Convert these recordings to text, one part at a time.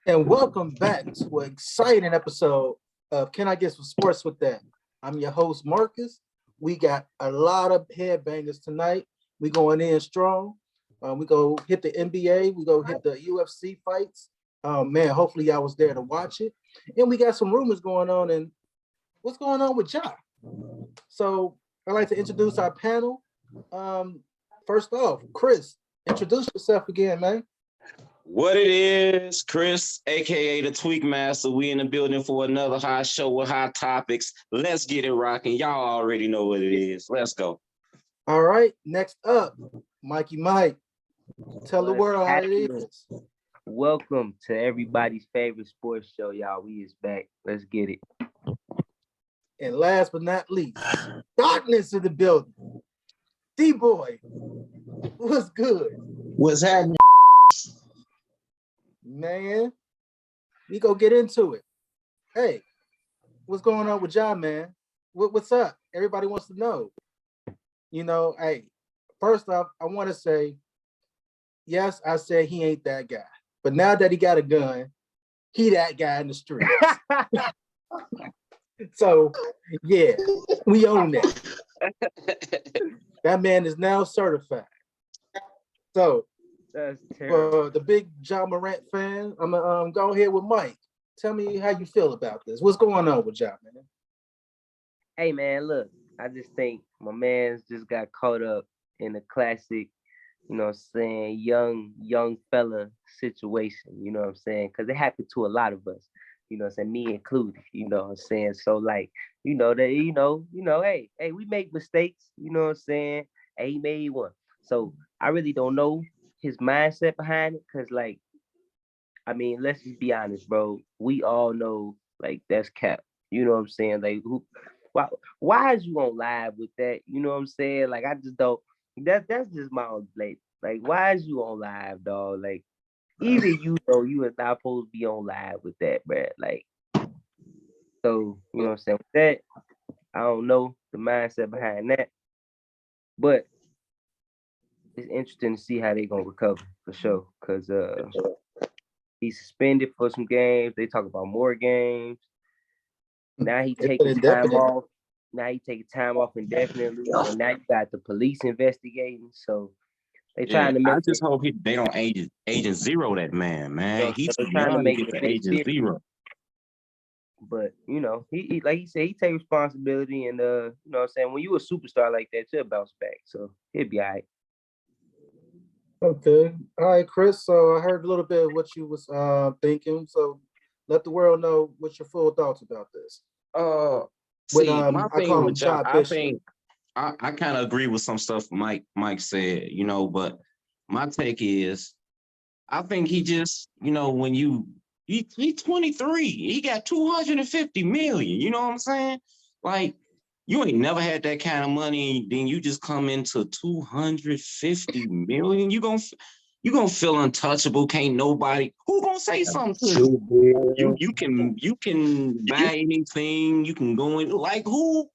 And welcome back to an exciting episode of Can I Get Some Sports with That? I'm your host, Marcus. We got a lot of headbangers tonight. We going in strong. We go hit the NBA. We go hit the UFC fights. Man, hopefully y'all was there to watch it. And we got some rumors going on. And what's going on with Ja? So I'd like to introduce our panel. First off, Chris, introduce yourself again, man. What it is, Chris, aka the Tweak Master. We in the building for another hot show with hot topics. Let's get it rocking. Y'all already know what it is. Let's go. All right, next up, Mikey Mike. Tell the world how it is. Welcome to everybody's favorite sports show, y'all. We is back. Let's get it. And last but not least, darkness in the building. D-Boy, what's good? What's happening? Man, we go get into it. Hey, what's going on with Ja, man? What's up? Everybody wants to know. You know, hey, first off, I want to say, yes, I said he ain't that guy. But now that he got a gun, he that guy in the street. So, yeah, we own that. That man is now certified. So, That's terrible. the big Ja Morant fan, I'm gonna go ahead with Mike. Tell me how you feel about this. What's going on with Ja, man? Hey, man, look, I just think my man's just got caught up in a classic, you know what I'm saying, young fella situation, you know what I'm saying? Because it happened to a lot of us, you know what I'm saying, me included, you know what I'm saying? So, like, hey, we make mistakes, you know what I'm saying? Hey, he made one. So, I really don't know his mindset behind it, because, like, I mean, let's just be honest, bro. We all know, like, that's cap. You know what I'm saying? Like, why is you on live with that? You know what I'm saying? Like, I just don't. That's just my own blade. Like, why is you on live, dog? Like, even you know you is not supposed to be on live with that, bro. Like, so you know what I'm saying? With that, I don't know the mindset behind that, but it's interesting to see how they gonna recover for sure. Cause he's suspended for some games. They talk about more games. Now he taking time off. Now he taking time off indefinitely, and now you got the police investigating. So they trying to make. I just hope they don't agent zero that man. He's trying to make get the agent zero. But you know, he like he said, he take responsibility, and you know what I'm saying, when you a superstar like that, you'll bounce back. So he'll be all right. Okay. All right, Chris. So I heard a little bit of what you was thinking. So let the world know what's your full thoughts about this. My thing with Ja, I think I kind of agree with some stuff Mike said, you know, but my take is I think he just, you know, when he's 23, he got 250 million, you know what I'm saying? Like, you ain't never had that kind of money, then you just come into 250 million. You gonna feel untouchable. Can't nobody who gonna say something to you. You can buy anything. You can go in. Like, who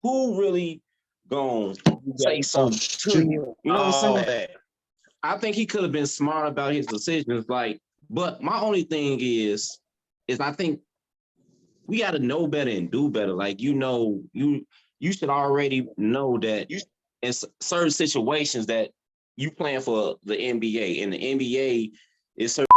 really gonna say something to you? You know what I'm saying? I think he could have been smart about his decisions. Like, but my only thing is I think we got to know better and do better. Like, you know, you should already know that in certain situations that you playing for the NBA, and the NBA is certain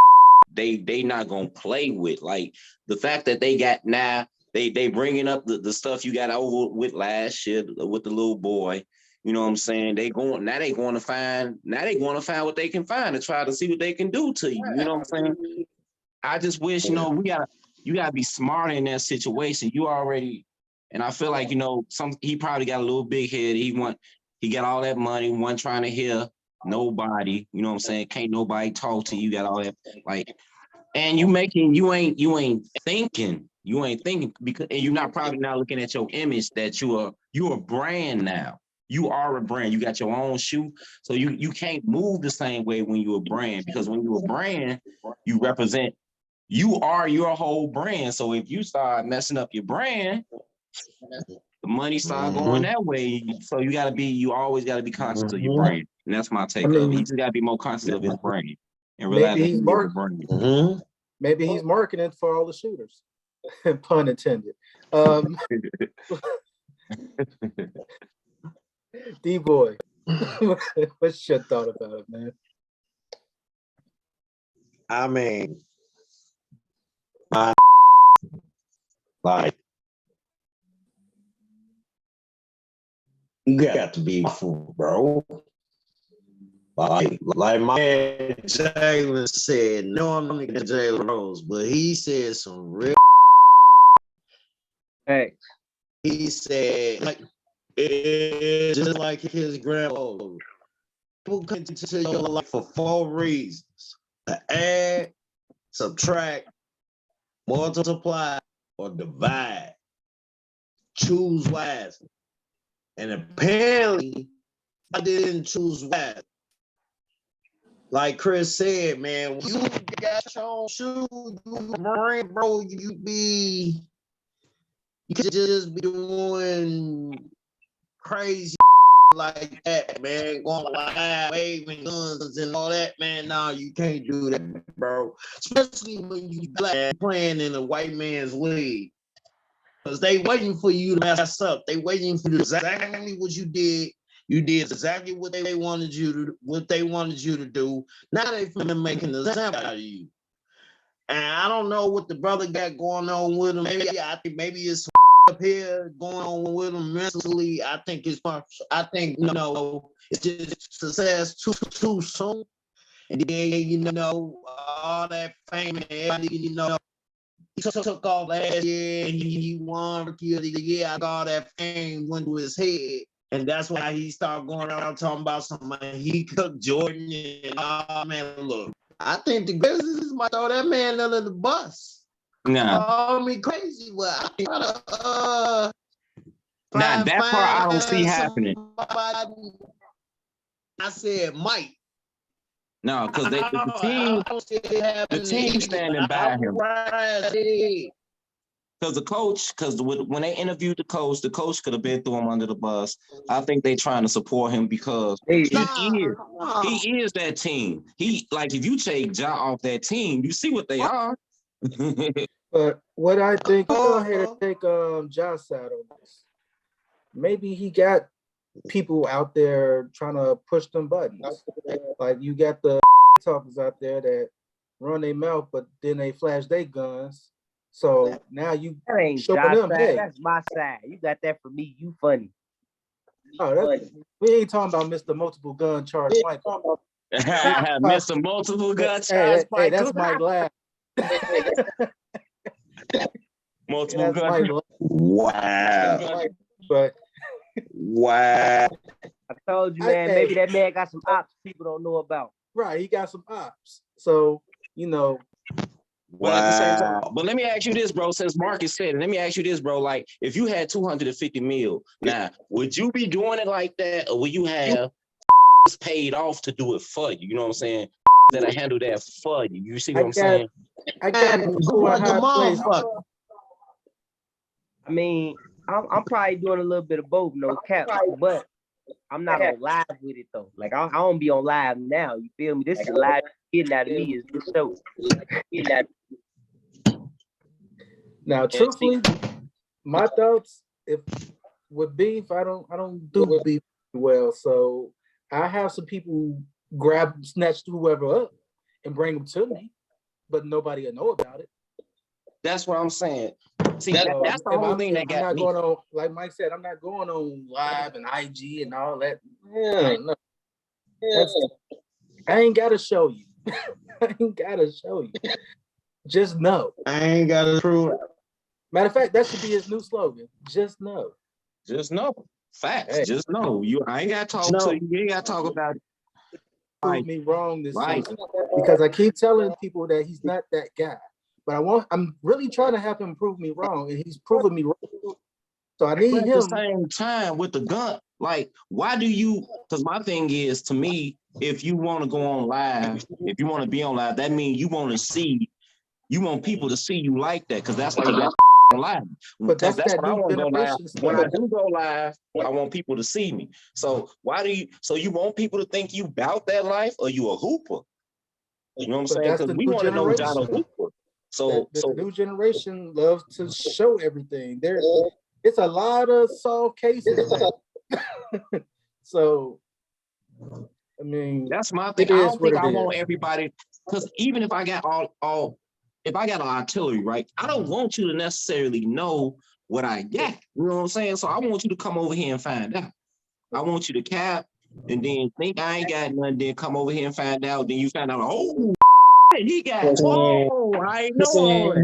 they not gonna play with. Like, the fact that they got now, they bringing up the stuff you got over with last year with the little boy. You know what I'm saying? They going to find what they can find to try to see what they can do to you. You know what I'm saying? I just wish, you know, you gotta be smart in that situation. You already, and I feel like, you know, he probably got a little big head. He got all that money, one trying to hear nobody, you know what I'm saying? Can't nobody talk to you, got all that, like, and you ain't thinking because, and you're not probably not looking at your image that you're a brand now. You are a brand. You got your own shoe. So you can't move the same way when you're a brand, because when you're a brand, you represent, you are your whole brand. So if you start messing up your brand, the money start going that way. So you always gotta be conscious of your brand. And that's my take of it. He just gotta be more conscious of his brand and realize that he's a brand. Maybe he's marketing for all the shooters. Pun intended. D-Boy, what's your thought about it, man? I mean, like, you got to be fool, bro. Like my man Jalen said, no, I'm not gonna Jalen Rose, but he said some real. Hey. He said, like, it's just like his grandpa. People come into your life for 4 reasons: to add, subtract, multiply, or divide. Choose wisely. And apparently, I didn't choose wisely. Like Chris said, man, when you got your own shoes, bro, you could just be doing crazy like that, man. Going live, waving guns and all that, man. No, you can't do that, bro. Especially when you black playing in a white man's league. Because they waiting for you to mess up. They waiting for you exactly what you did. You did exactly what they wanted you to do. Now they finna make an example out of you. And I don't know what the brother got going on with him. Maybe it's up here going on with him mentally. I think it's just success too soon. And then all that fame and everything, he took off last year and he won Rookie of the Year. I got all that fame went to his head. And that's why he started going around talking about something. He cooked Jordan and man, look. I think the Grizzlies might throw that man under the bus. Nah. Call me crazy, but Nah, that part I don't see happening. I said Mike. No, because the team standing by him. Because when they interviewed the coach could have been through him under the bus. I think they trying to support him because he is that team. He, like, if you take Ja off that team, you see what they are. But what I think, we'll go ahead and take Ja's side on this. Maybe he got people out there trying to push them buttons. Like, you got the talkers out there that run their mouth, but then they flash their guns. So now you showing them, hey, that's my side. You got that for me. You funny. Oh, we ain't talking about Mr. Multiple Gun Charge Michael. Mr. Multiple Gun Charge Michael. Hey, that's Mike Laugh. Multiple Gun. Wow. But wow. I told you, man. Maybe that man got some ops people don't know about. Right, he got some ops. So But at the same time, but let me ask you this, bro. Since Marcus said it, let me ask you this, bro. Like, if you had 250 mil, now would you be doing it like that, or will you have paid off to do it for you? You know what I'm saying? That I handle that for you. You see what I'm saying? I got it. I mean, I'm probably doing a little bit of both, no cap, but I'm not on live with it though. Like I don't be on live now. You feel me? This is live getting out of me is this show. Now, truthfully, my thoughts, if with beef, I don't do beef well. So I have some people snatch whoever up and bring them to me, but nobody will know about it. That's what I'm saying. See, that's the whole thing that got me. Going on, like Mike said, I'm not going on live and IG and all that. Yeah, no. I ain't got to show you. I ain't got to show you. Just know. I ain't got to prove it. Matter of fact, that should be his new slogan. Just know. Just know. Facts. Hey. Just know. I ain't got to talk to you. You ain't got to talk about it. Prove me wrong this season. Because I keep telling people that he's not that guy. But I'm really trying to have him prove me wrong, and he's proving me wrong. So I need him. At the same time with the gun, like, why do you? Because my thing is, to me, if you want to go on live, if you want to be on live, that means you want people to see you like that, because that's why you got on live. But that's what I want to go live. When I do go live, I want people to see me. So you want people to think you about that life, or you a hooper? You know what I'm saying? Because we want to know John a hooper. So the new generation loves to show everything. It's a lot of solved cases now. So, I mean, that's my thing. I don't think I want everybody, because even if I got if I got an artillery, right, I don't want you to necessarily know what I got. You know what I'm saying? So I want you to come over here and find out. I want you to cap and then think I ain't got nothing, then come over here and find out. Then you find out, oh, he got 12. I know.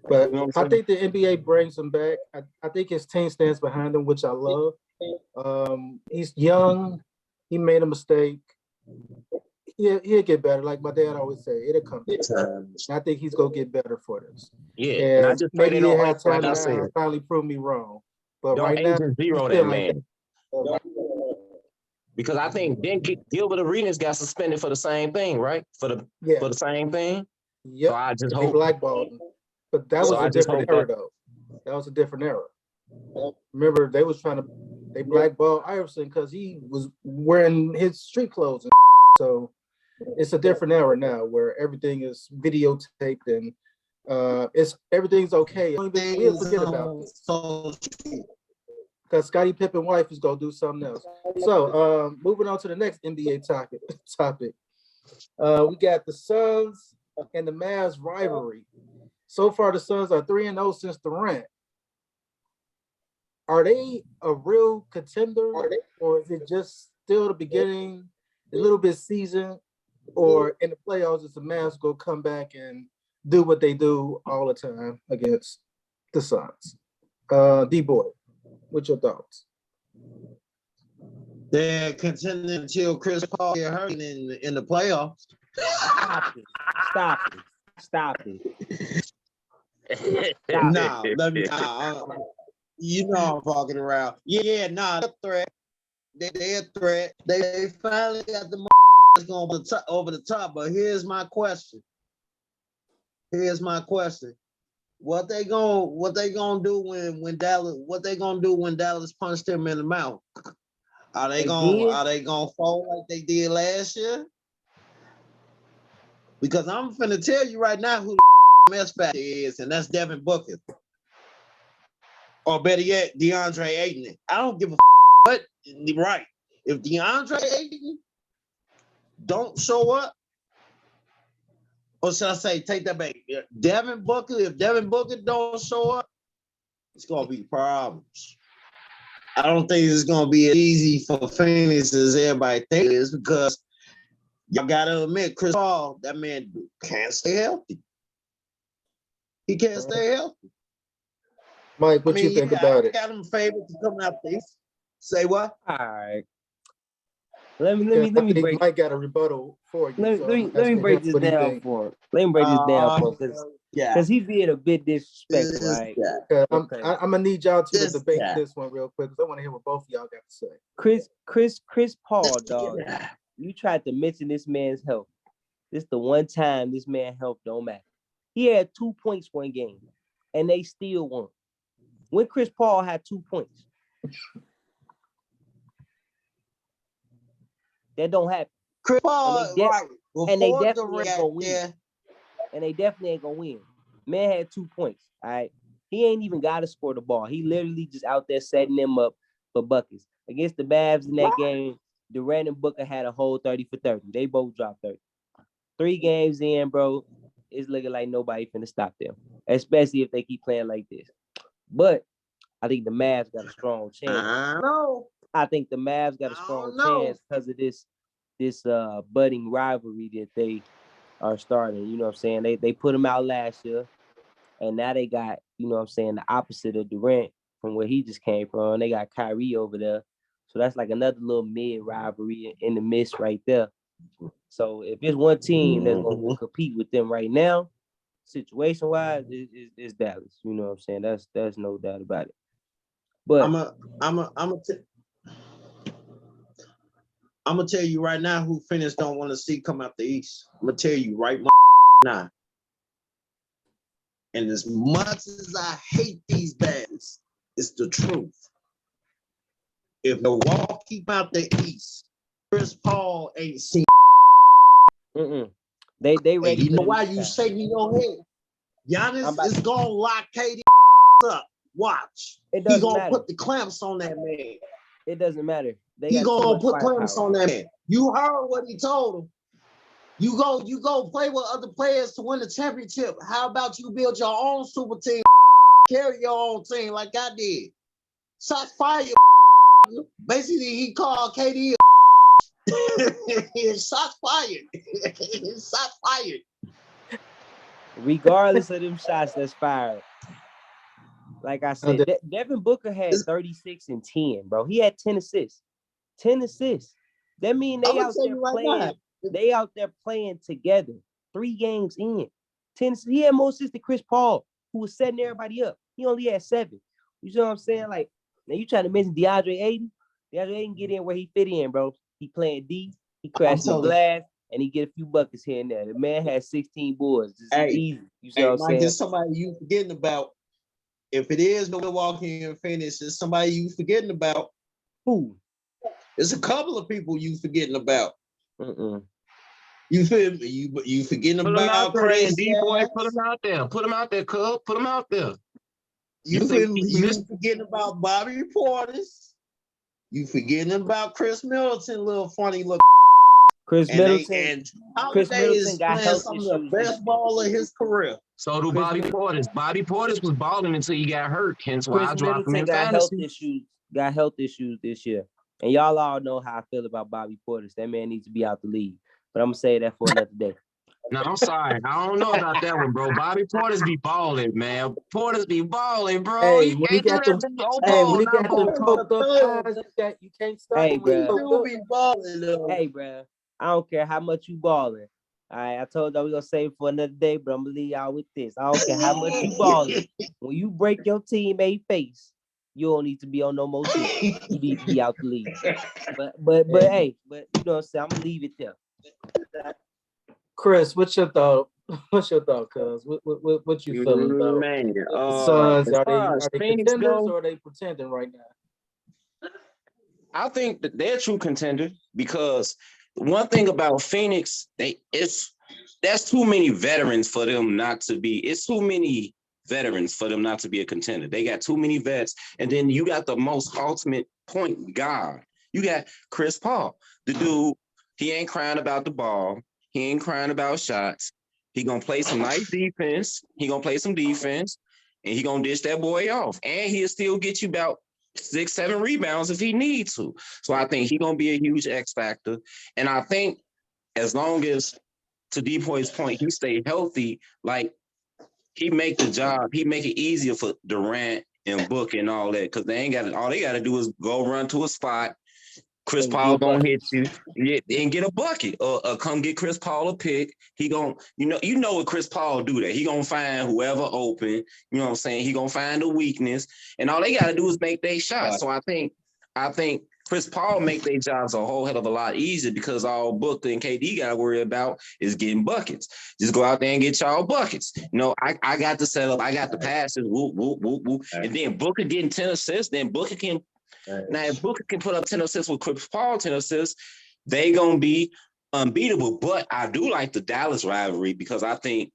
But I think the NBA brings him back. I think his team stands behind him, which I love. He's young. He made a mistake. He'll get better. Like my dad always say, it'll come. I think he's gonna get better for this. Yeah, and I just maybe they have time to finally prove me wrong. But don't right now, zero that man. Because I think then Gilbert Arenas got suspended for the same thing, right? For the same thing. Yeah. So I just hope blackballed him. But that was a different era, though. That was a different era. Remember, they blackballed Iverson because he was wearing his street clothes. So it's a different era now where everything is videotaped and everything's okay. We'll forget about this. Because Scottie Pippen's wife is gonna do something else. So moving on to the next NBA topic. We got the Suns and the Mavs rivalry. So far, the Suns are 3-0 since Durant. Are they a real contender, or is it just still the beginning, a little bit seasoned, or in the playoffs, is the Mavs go come back and do what they do all the time against the Suns? D-Boy, what's your thoughts? They're contending until Chris Paul get hurt in the playoffs. Stop it. Nah, let me. You know I'm fucking around. Yeah, nah, they're a threat. They're a threat. They finally got the that's going over the top. But here's my question. What they gonna do when Dallas? What they gonna do when Dallas punched him in the mouth? Are they gonna fall like they did last year? Because I'm finna tell you right now who the mess factor is, and that's Devin Booker. Or better yet, DeAndre Ayton. I don't give a what. Right. If DeAndre Ayton don't show up, or should I say, take that back. If Devin Booker don't show up, it's gonna be problems. I don't think it's gonna be as easy for Phoenix as everybody thinks it is, because y'all gotta admit, Chris Paul, that man can't stay healthy. He can't stay healthy. Mike, what you think about it? I got him favored to come out there. Say what? All right. Let me break. Mike got a rebuttal for you. Let me break this down for him. Let me break this down for him because he's being a bit disrespectful, right? I'm gonna need y'all to debate this one real quick because I want to hear what both of y'all got to say. Chris Paul, dog. You tried to mention this man's health. This is the one time this man's health don't matter. He had 2 points one game, and they still won. When Chris Paul had 2 points. That don't happen. Chris Paul, right. And they definitely ain't gonna win. Yeah. And they definitely ain't gonna win. Man had 2 points. All right. He ain't even got to score the ball. He literally just out there setting them up for buckets. Against the Mavs in that game, Durant and Booker had a whole 30 for 30. They both dropped 30. 3 games in, bro, it's looking like nobody finna stop them. Especially if they keep playing like this. But I think the Mavs got a strong chance. I think the Mavs got a strong chance because of this budding rivalry that they are starting. You know what I'm saying? They put him out last year, and now they got, you know what I'm saying, the opposite of Durant from where he just came from. They got Kyrie over there. So that's like another little mid rivalry in the midst right there. So if it's one team that's going to compete with them right now, situation-wise, it's Dallas. You know what I'm saying? That's no doubt about it. But I'm gonna tell you right now who Phoenix don't want to see come out the East. I'm gonna tell you right now. And as much as I hate these days, it's the truth. If Milwaukee out the East, Chris Paul ain't seen. They Hey, ready. you for know the why next you time. shaking your head? Giannis is gonna lock KD up. Watch. It He doesn't gonna matter. put the clamps on that man. It doesn't matter. They He got too gonna much put clamps firepower. on that man. You heard what he told him. You go play with other players to win the championship. How about you build your own super team? Carry your own team like I did. Shots fired. Basically, he called KD. Shots fired. Shots fired. Regardless of them shots that's fired. Like I said, Devin Booker had 36 and 10, bro. He had 10 assists. 10 assists. That means they out there playing. They out there playing together. 3 games in. 10. He had more assists than Chris Paul, who was setting everybody up. He only had 7. You see what I'm saying? Like, now you trying to mention DeAndre Ayton? DeAndre Ayton get in where he fit in, bro. He playing D. He crashing the glass, and he get a few buckets here and there. The man has 16 boards. It's easy. You see what I'm saying? There's somebody you forgetting about. If it is Milwaukee and Phoenix, it's somebody you forgetting about. Who? There's a couple of people you forgetting about. You feel me? You forgetting about crazy boy. Put him out there. Put him out there, cuz. Put him out there. You feel me? You forgetting about Bobby Portis. You forgetting about Chris Middleton, little funny look. Chris Middleton got playing some of the best ball of his career. So do Bobby Portis. Bobby Portis was balling until he got hurt. Hence why I dropped him in fantasy. Got health issues this year. And y'all all know how I feel about Bobby Portis. That man needs to be out the league. But I'm going to say that for another day. No, I'm sorry. I don't know about that one, bro. Bobby Portis be balling, man. Portis be balling, bro. Hey, when he got them poked up eyes, you can't stop him when he be balling, though. Hey, bro. I don't care how much you balling. All right, I told y'all we're going to save it for another day, but I'm going to leave y'all with this. I don't care how much you balling. When you break your teammate face, you don't need to be on no more team. You need to be out the league. But hey, you know what I'm saying? I'm going to leave it there. Chris, what's your thought? What's your thought, cuz? What you feeling about? Man, the Suns, are they contenders or are they pretending right now? I think that they're true contender because one thing about Phoenix, that's too many veterans for them not to be. It's too many veterans for them not to be a contender. They got too many vets, and then you got the most ultimate point guard. You got Chris Paul, the dude. He ain't crying about the ball. He ain't crying about shots. He gonna play some nice defense. He gonna play some defense, and he gonna dish that boy off. And he'll still get you about 6-7 rebounds if he needs to. So I think he's gonna be a huge X factor. And I think as long as, to D-Boy's point, he stay healthy, like he make the job, he make it easier for Durant and Book and all that, because all they gotta do is go run to a spot. Chris Paul gonna hit you and get a bucket, or come get Chris Paul a pick. He gonna, you know what Chris Paul do that. He gonna find whoever open. You know what I'm saying? He gonna find a weakness, and all they gotta do is make their shots. So I think Chris Paul make their jobs a whole hell of a lot easier because all Booker and KD gotta worry about is getting buckets. Just go out there and get y'all buckets. I got the setup, I got the passes, whoop, whoop, whoop, whoop. And then Booker getting 10 assists, then Booker can. Now, if Booker can put up 10 assists with Chris Paul 10 assists, they gonna be unbeatable. But I do like the Dallas rivalry because I think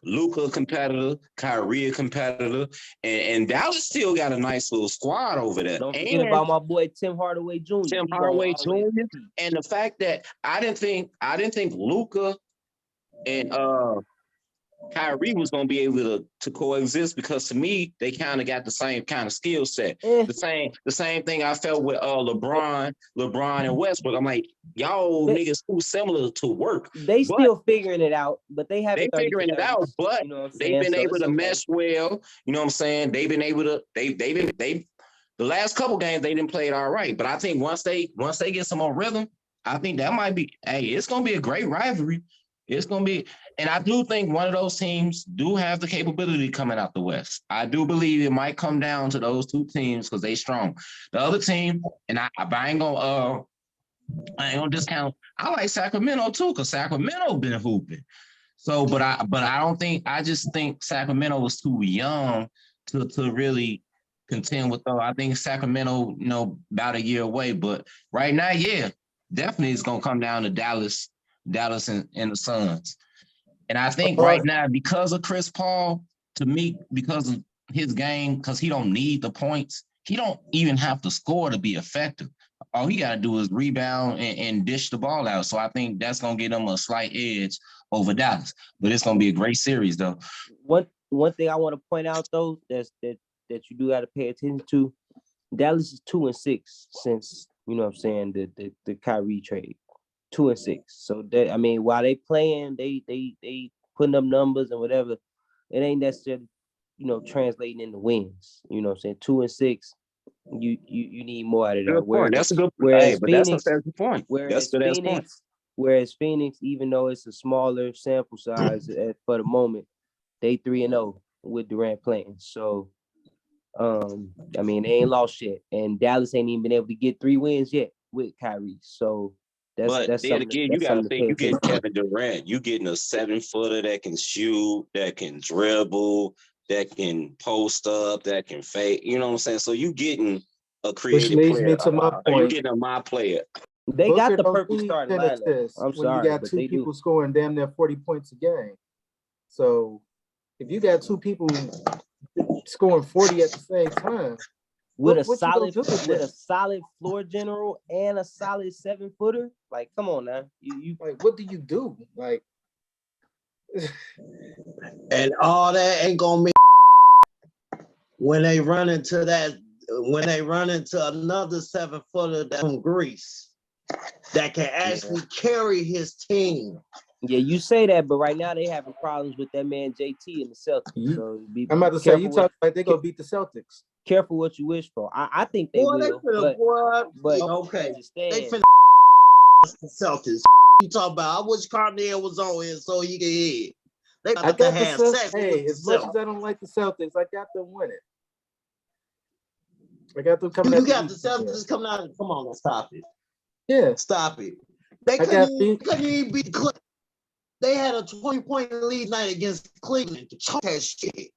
Luka a competitor, Kyrie a competitor, and Dallas still got a nice little squad over there. Don't forget about my boy Tim Hardaway Jr. And the fact that I didn't think Luka and Kyrie was going to be able to coexist because to me they kind of got the same kind of skill set. The same thing I felt with LeBron and Westbrook. I'm like, y'all niggas too similar to work. They still figuring it out, but they haven't. They figuring it out, but they've been able to mesh well. You know what I'm saying? They've been able to. The last couple games they didn't play it all right, but I think once they get some more rhythm, I think that might be. Hey, it's going to be a great rivalry. It's going to be, and I do think one of those teams do have the capability coming out the West. I do believe it might come down to those two teams because they strong. The other team, and I ain't gonna discount. I like Sacramento too because Sacramento been hooping. So, but I don't think. I just think Sacramento was too young to really contend with. Though I think Sacramento, about a year away. But right now, yeah, definitely it's gonna come down to Dallas and the Suns. And I think right now, because of Chris Paul, to me, because of his game, because he don't need the points, he don't even have to score to be effective. All he got to do is rebound and dish the ball out. So I think that's going to get him a slight edge over Dallas. But it's going to be a great series, though. One thing I want to point out, though, that you do got to pay attention to, Dallas is 2-6 since, you know what I'm saying, the Kyrie trade. 2-6. So that, I mean, while they playing, they putting up numbers and whatever, it ain't necessarily, you know, translating into wins. You know what I'm saying? 2-6. You need more out of that. Point. That's a good whereas but Phoenix, that's a fair point. Whereas Phoenix, even though it's a smaller sample size for the moment, they 3-0 with Durant playing. So I mean, they ain't lost yet. And Dallas ain't even been able to get 3 wins yet with Kyrie. So that's then again, you got to think, you get Kevin Durant, you getting a 7-footer that can shoot, that can dribble, that can post up, that can fade. You know what I'm saying? So you getting a creative player. Which leads me to my point. You getting a my player. They got the perfect starting lineup. I'm sorry, when you got 2 people scoring damn near 40 points a game. So if you got 2 people scoring 40 at the same time, with a solid floor general and a solid 7-footer, like, come on now, you like, what do you do? Like, and all that ain't gonna make when they run into another 7-footer that's from Greece that can actually carry his team. Yeah, you say that, but right now they having problems with that man JT in the Celtics. So I'm about to say, you talk like they're gonna beat the Celtics. Careful what you wish for. I think they will. But okay, they finna the Celtics. You talk about, I wish Cardinal was on here so he could hear. They got to have sex. Hey, as much as I don't like the Celtics, I got them winning. I got them coming. You got the Celtics coming out. Come on, stop it. Yeah, stop it. They couldn't even beat Cleveland. They had a 20-point lead night against Cleveland to choke that shit.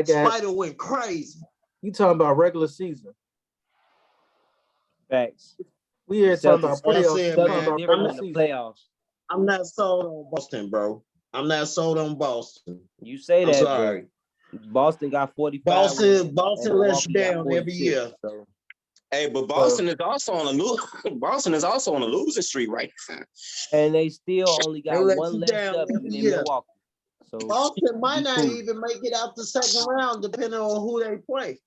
Spider went crazy. You talking about regular season? Facts. We here talking about playoffs. I'm not sold on Boston, bro. I'm not sold on Boston. You say that. I'm sorry. Boston got 45. Boston lets you down every year. So. Hey, but Boston is also on a losing streak right now. And they still only got one less W than Milwaukee. So Boston might not even make it out the second round, depending on who they play.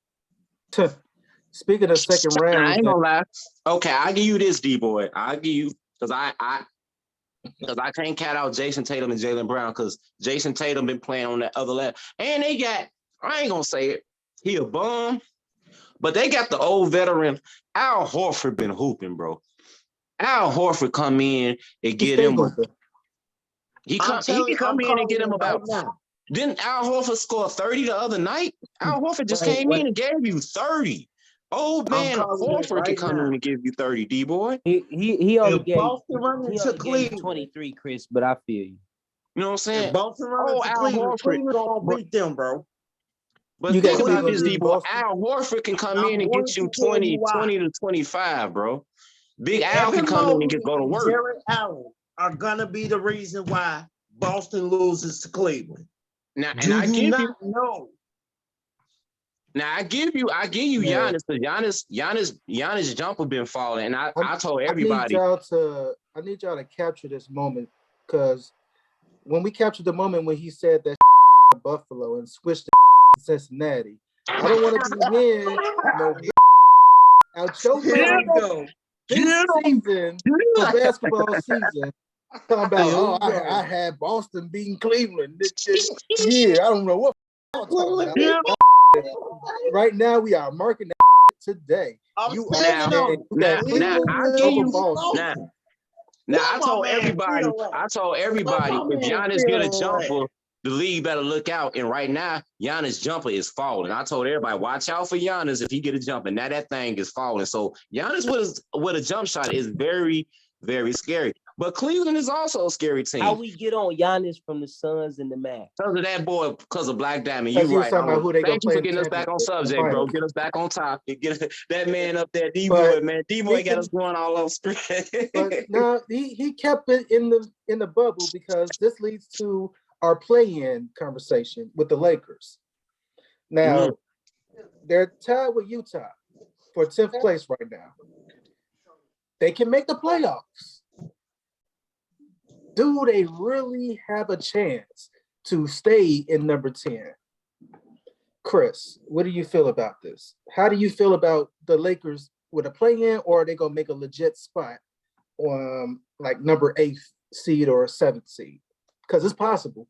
Speaking of second round, I ain't gonna lie. Okay, I'll give you this, D-boy. I'll give you, because I can't count out Jason Tatum and Jaylen Brown, because Jason Tatum been playing on that other left. And they got, I ain't gonna say it, he a bum, but they got the old veteran, Al Horford been hooping, bro. Al Horford come in and get him. He can come in and get him about. Didn't Al Horford score 30 the other night? Al Horford just came in and gave you 30. Old man Horford can come in and give you 30, D-boy. He only gave 23, Chris, but I feel you. You know what I'm saying? Boston running to Cleveland don't beat them, bro. But you think about this, D-boy. Al Horford can come in and get you 20 to 25, bro. Big Al can come in and go to work. Jared Allen are gonna be the reason why Boston loses to Cleveland. Now, and I give you Giannis, because Giannis jumper been falling, and I told everybody. I need y'all to capture this moment, because when we captured the moment when he said that Buffalo and switched to Cincinnati, I don't want to be hearing no out your mouth this season for basketball season. Talking about, I had Boston beating Cleveland this year. I don't know what I'm talking about. Right now, we are marking that today. I told everybody, if Giannis get a jumper, the league better look out. And right now, Giannis' jumper is falling. I told everybody, watch out for Giannis if he get a jumper. Now that thing is falling. So Giannis with a jump shot is very, very scary. But Cleveland is also a scary team. How we get on Giannis from the Suns and the Mavs? Because of that boy, because of Black Diamond. You You right. Talking about who they Thank you play for getting us back on subject, bro. Get us back on topic. Get that man up there, D-boy, man. D-boy got us going all off screen. But no, he kept it in the bubble because this leads to our play-in conversation with the Lakers. Now, they're tied with Utah for 10th place right now. They can make the playoffs. Do they really have a chance to stay in number 10? Chris, what do you feel about this? How do you feel about the Lakers with a play-in, or are they going to make a legit spot on like number 8th seed or 7th seed? Because it's possible.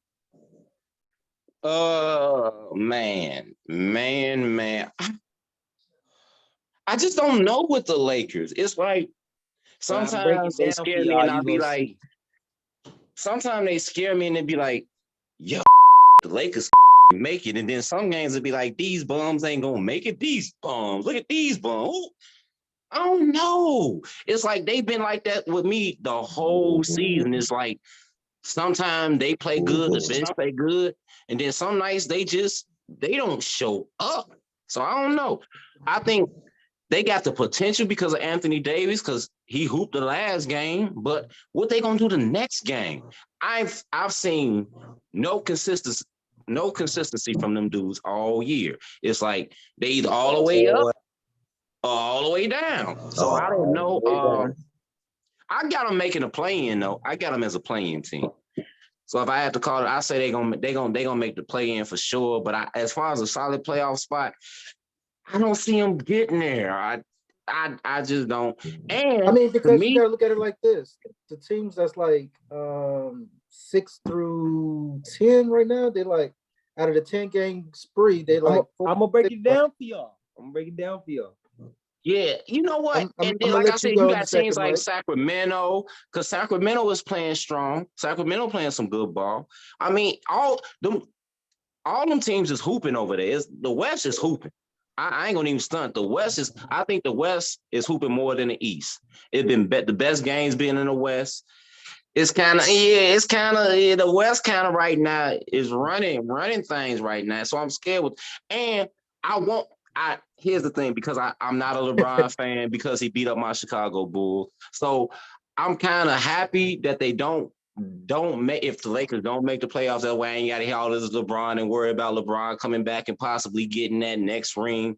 Man. I just don't know with the Lakers. It's like sometimes they scare me and I'll be like, sometimes they scare me and they'll be like, yo, the Lakers make it. And then some games will be like, these bums ain't gonna make it. These bums, look at these bums. I don't know. It's like they've been like that with me the whole season. It's like sometimes they play good, the bench play good, and then some nights they don't show up. So I don't know. I think they got the potential because of Anthony Davis, because he hooped the last game. But what they gonna do the next game? I've seen no consistency from them dudes all year. It's like they either all the way up or all the way down. So I don't know. I got them making a play-in though. I got them as a play-in team. So if I had to call it, I say they gonna make the play-in for sure. But as far as a solid playoff spot, I don't see them getting there. I just don't. And I mean, because you gotta look at it like this: the teams that's like 6 through 10 right now, they like out of the 10-game spree, they like. I'm gonna break it down for y'all. Yeah, you know what? And then, like I said, you got teams like Sacramento, because Sacramento is playing strong. Sacramento playing some good ball. I mean, all them teams is hooping over there. The West is hooping. I ain't gonna even stunt. I think the West is hooping more than the East. It's been the best games being in the West. It's kind of the West kind of right now is running things right now. So I'm scared and here's the thing, because I'm not a LeBron fan because he beat up my Chicago Bulls. So I'm kind of happy that they don't make, if the Lakers don't make the playoffs, that way I ain't got to hear all this LeBron and worry about LeBron coming back and possibly getting that next ring.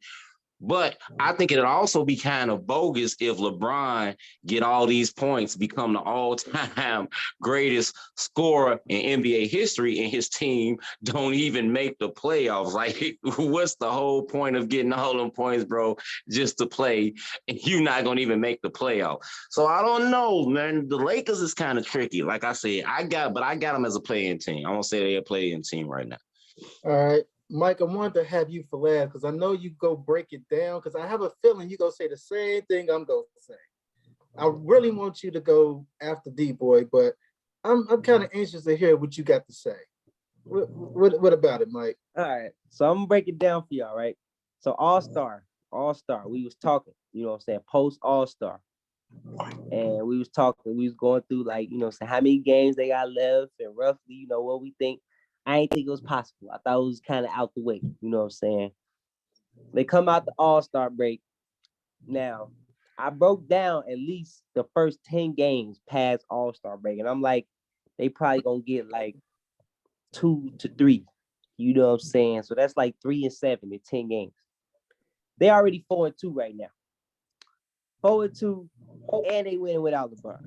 But I think it'd also be kind of bogus if LeBron get all these points, become the all-time greatest scorer in NBA history, and his team don't even make the playoffs. Like, what's the whole point of getting all them points, bro, just to play, and you're not going to even make the playoff? So I don't know, man. The Lakers is kind of tricky. Like I said, I got them as a play-in team. I'm going to say they're a play-in team right now. All right. Mike, I wanted to have you for last because I know you go break it down, because I have a feeling you go say the same thing I'm going to say. I really want you to go after D-Boy, but I'm kind of anxious to hear what you got to say. What about it, Mike? All right. So I'm going to break it down for y'all, right? So All-Star, we was talking, you know what I'm saying, post All-Star. And we was talking, we was going through, like, you know, so how many games they got left and roughly, you know, what we think. I didn't think it was possible. I thought it was kind of out the way. You know what I'm saying? They come out the All-Star break. Now, I broke down at least the first 10 games past All-Star break. And I'm like, they probably going to get like 2 to 3. You know what I'm saying? So that's like 3 and 7 in 10 games. They already 4-2 right now. 4-2, and they win without LeBron.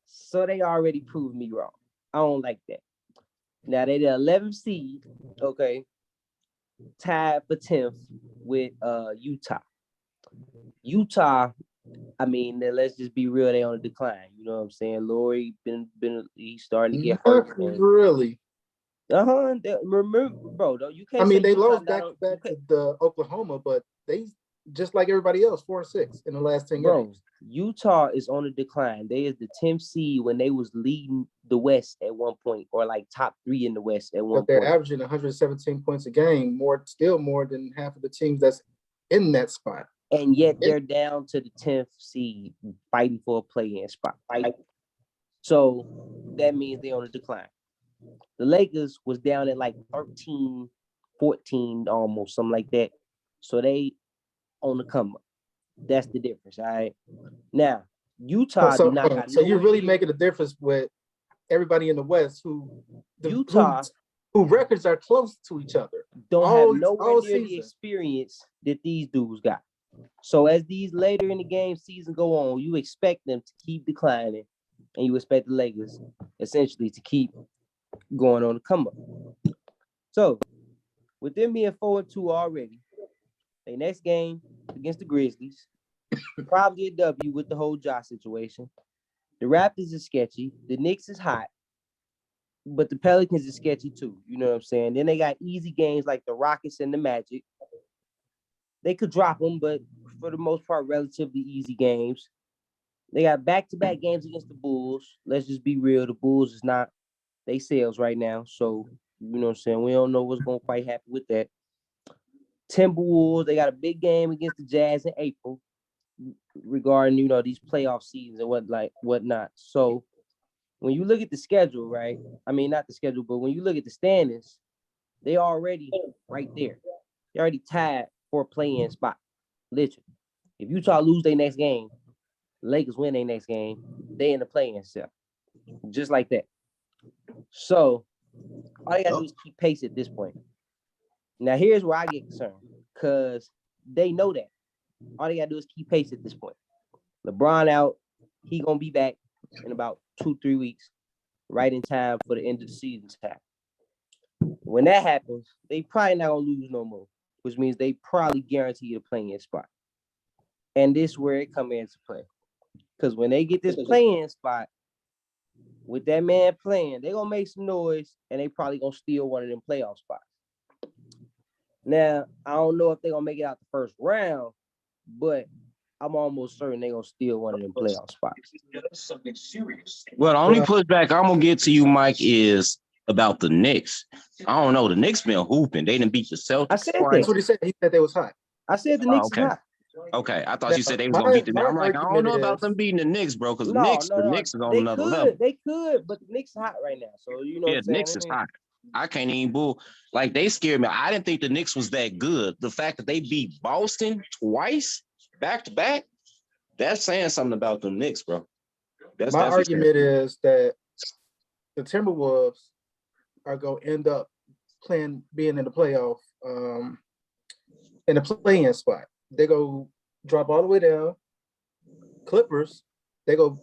So they already proved me wrong. I don't like that. Now they the 11th seed, okay, tied for 10th with Utah. Utah, I mean, let's just be real, they on a decline. You know what I'm saying? Lori he's starting to get hurt. Really? Remember, bro, though, you can't. I mean, they lost back to the Oklahoma, but they just like everybody else, 4-6 in the last 10 games. Utah is on a decline. They is the 10th seed when they was leading the West at one point, or like top 3 in the West at one point. But they're averaging 117 points a game, still more than half of the teams that's in that spot. And yet they're down to the 10th seed, fighting for a play-in spot. So that means they're on a decline. The Lakers was down at like 13, 14, almost, something like that. So they on the come up. That's the difference, all right? Now, Utah do not got so you're really making a difference with everybody in the West who records are close to each other. Don't have nowhere near the experience that these dudes got. So as these later in the game season go on, you expect them to keep declining, and you expect the Lakers essentially to keep going on the come up. So with them being 4-2 already, their next game against the Grizzlies, probably a W with the whole Ja situation. The Raptors is sketchy. The Knicks is hot. But the Pelicans is sketchy too. You know what I'm saying? Then they got easy games like the Rockets and the Magic. They could drop them, but for the most part, relatively easy games. They got back-to-back games against the Bulls. Let's just be real. The Bulls is not they sales right now. So, you know what I'm saying? We don't know what's going to quite happen with that. Timberwolves, they got a big game against the Jazz in April regarding, you know, these playoff seasons and whatnot. So, when you look at the schedule, right? I mean, not the schedule, but when you look at the standings, they already right there. They already tied for a play-in spot. Literally. If Utah lose their next game, Lakers win their next game, they in the play-in step. Just like that. So, all they got to do is keep pace at this point. Now, here's where I get concerned, because they know that. All they got to do is keep pace at this point. LeBron out. He going to be back in about 2-3 weeks, right in time for the end of the season time. When that happens, they probably not going to lose no more, which means they probably guarantee a play-in spot. And this is where it come into play. Because when they get this play-in spot, with that man playing, they're going to make some noise, and they probably going to steal one of them playoff spots. Now, I don't know if they're going to make it out the first round, but I'm almost certain they're going to steal one of them playoff spots. Something serious. Well, the only pushback I'm going to get to you, Mike, is about the Knicks. I don't know. The Knicks been hooping. They didn't beat the Celtics. I said that's what he said. He said they was hot. I said the Knicks is hot. Okay, I thought you said they was going to beat the Knicks. I'm like, I don't know about them beating the Knicks, bro, because the Knicks is on another level. They could, but the Knicks is hot right now. So, you know what I'm saying? Knicks is hot. I can't even bull. Like, they scared me. I didn't think the Knicks was that good. The fact that they beat Boston twice, back-to-back, that's saying something about the Knicks, bro. My argument is that the Timberwolves are going to end up being in the playoff, in a play-in spot. They go drop all the way down. Clippers, they go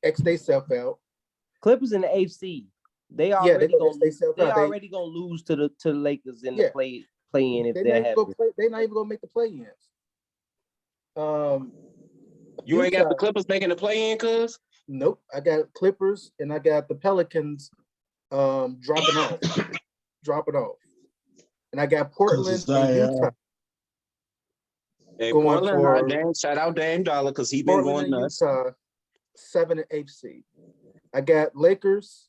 X themselves out. Clippers in the AFC. They already gonna lose to the Lakers in the play-in if they have. They're not even gonna make the play-ins. You ain't got the Clippers making the play-in, cuz? Nope. I got Clippers and I got the Pelicans dropping off. And I got Portland and Utah. Hey, Portland, shout out Dame Dollar because he been going nuts. Utah, 7 and 8 seed. I got Lakers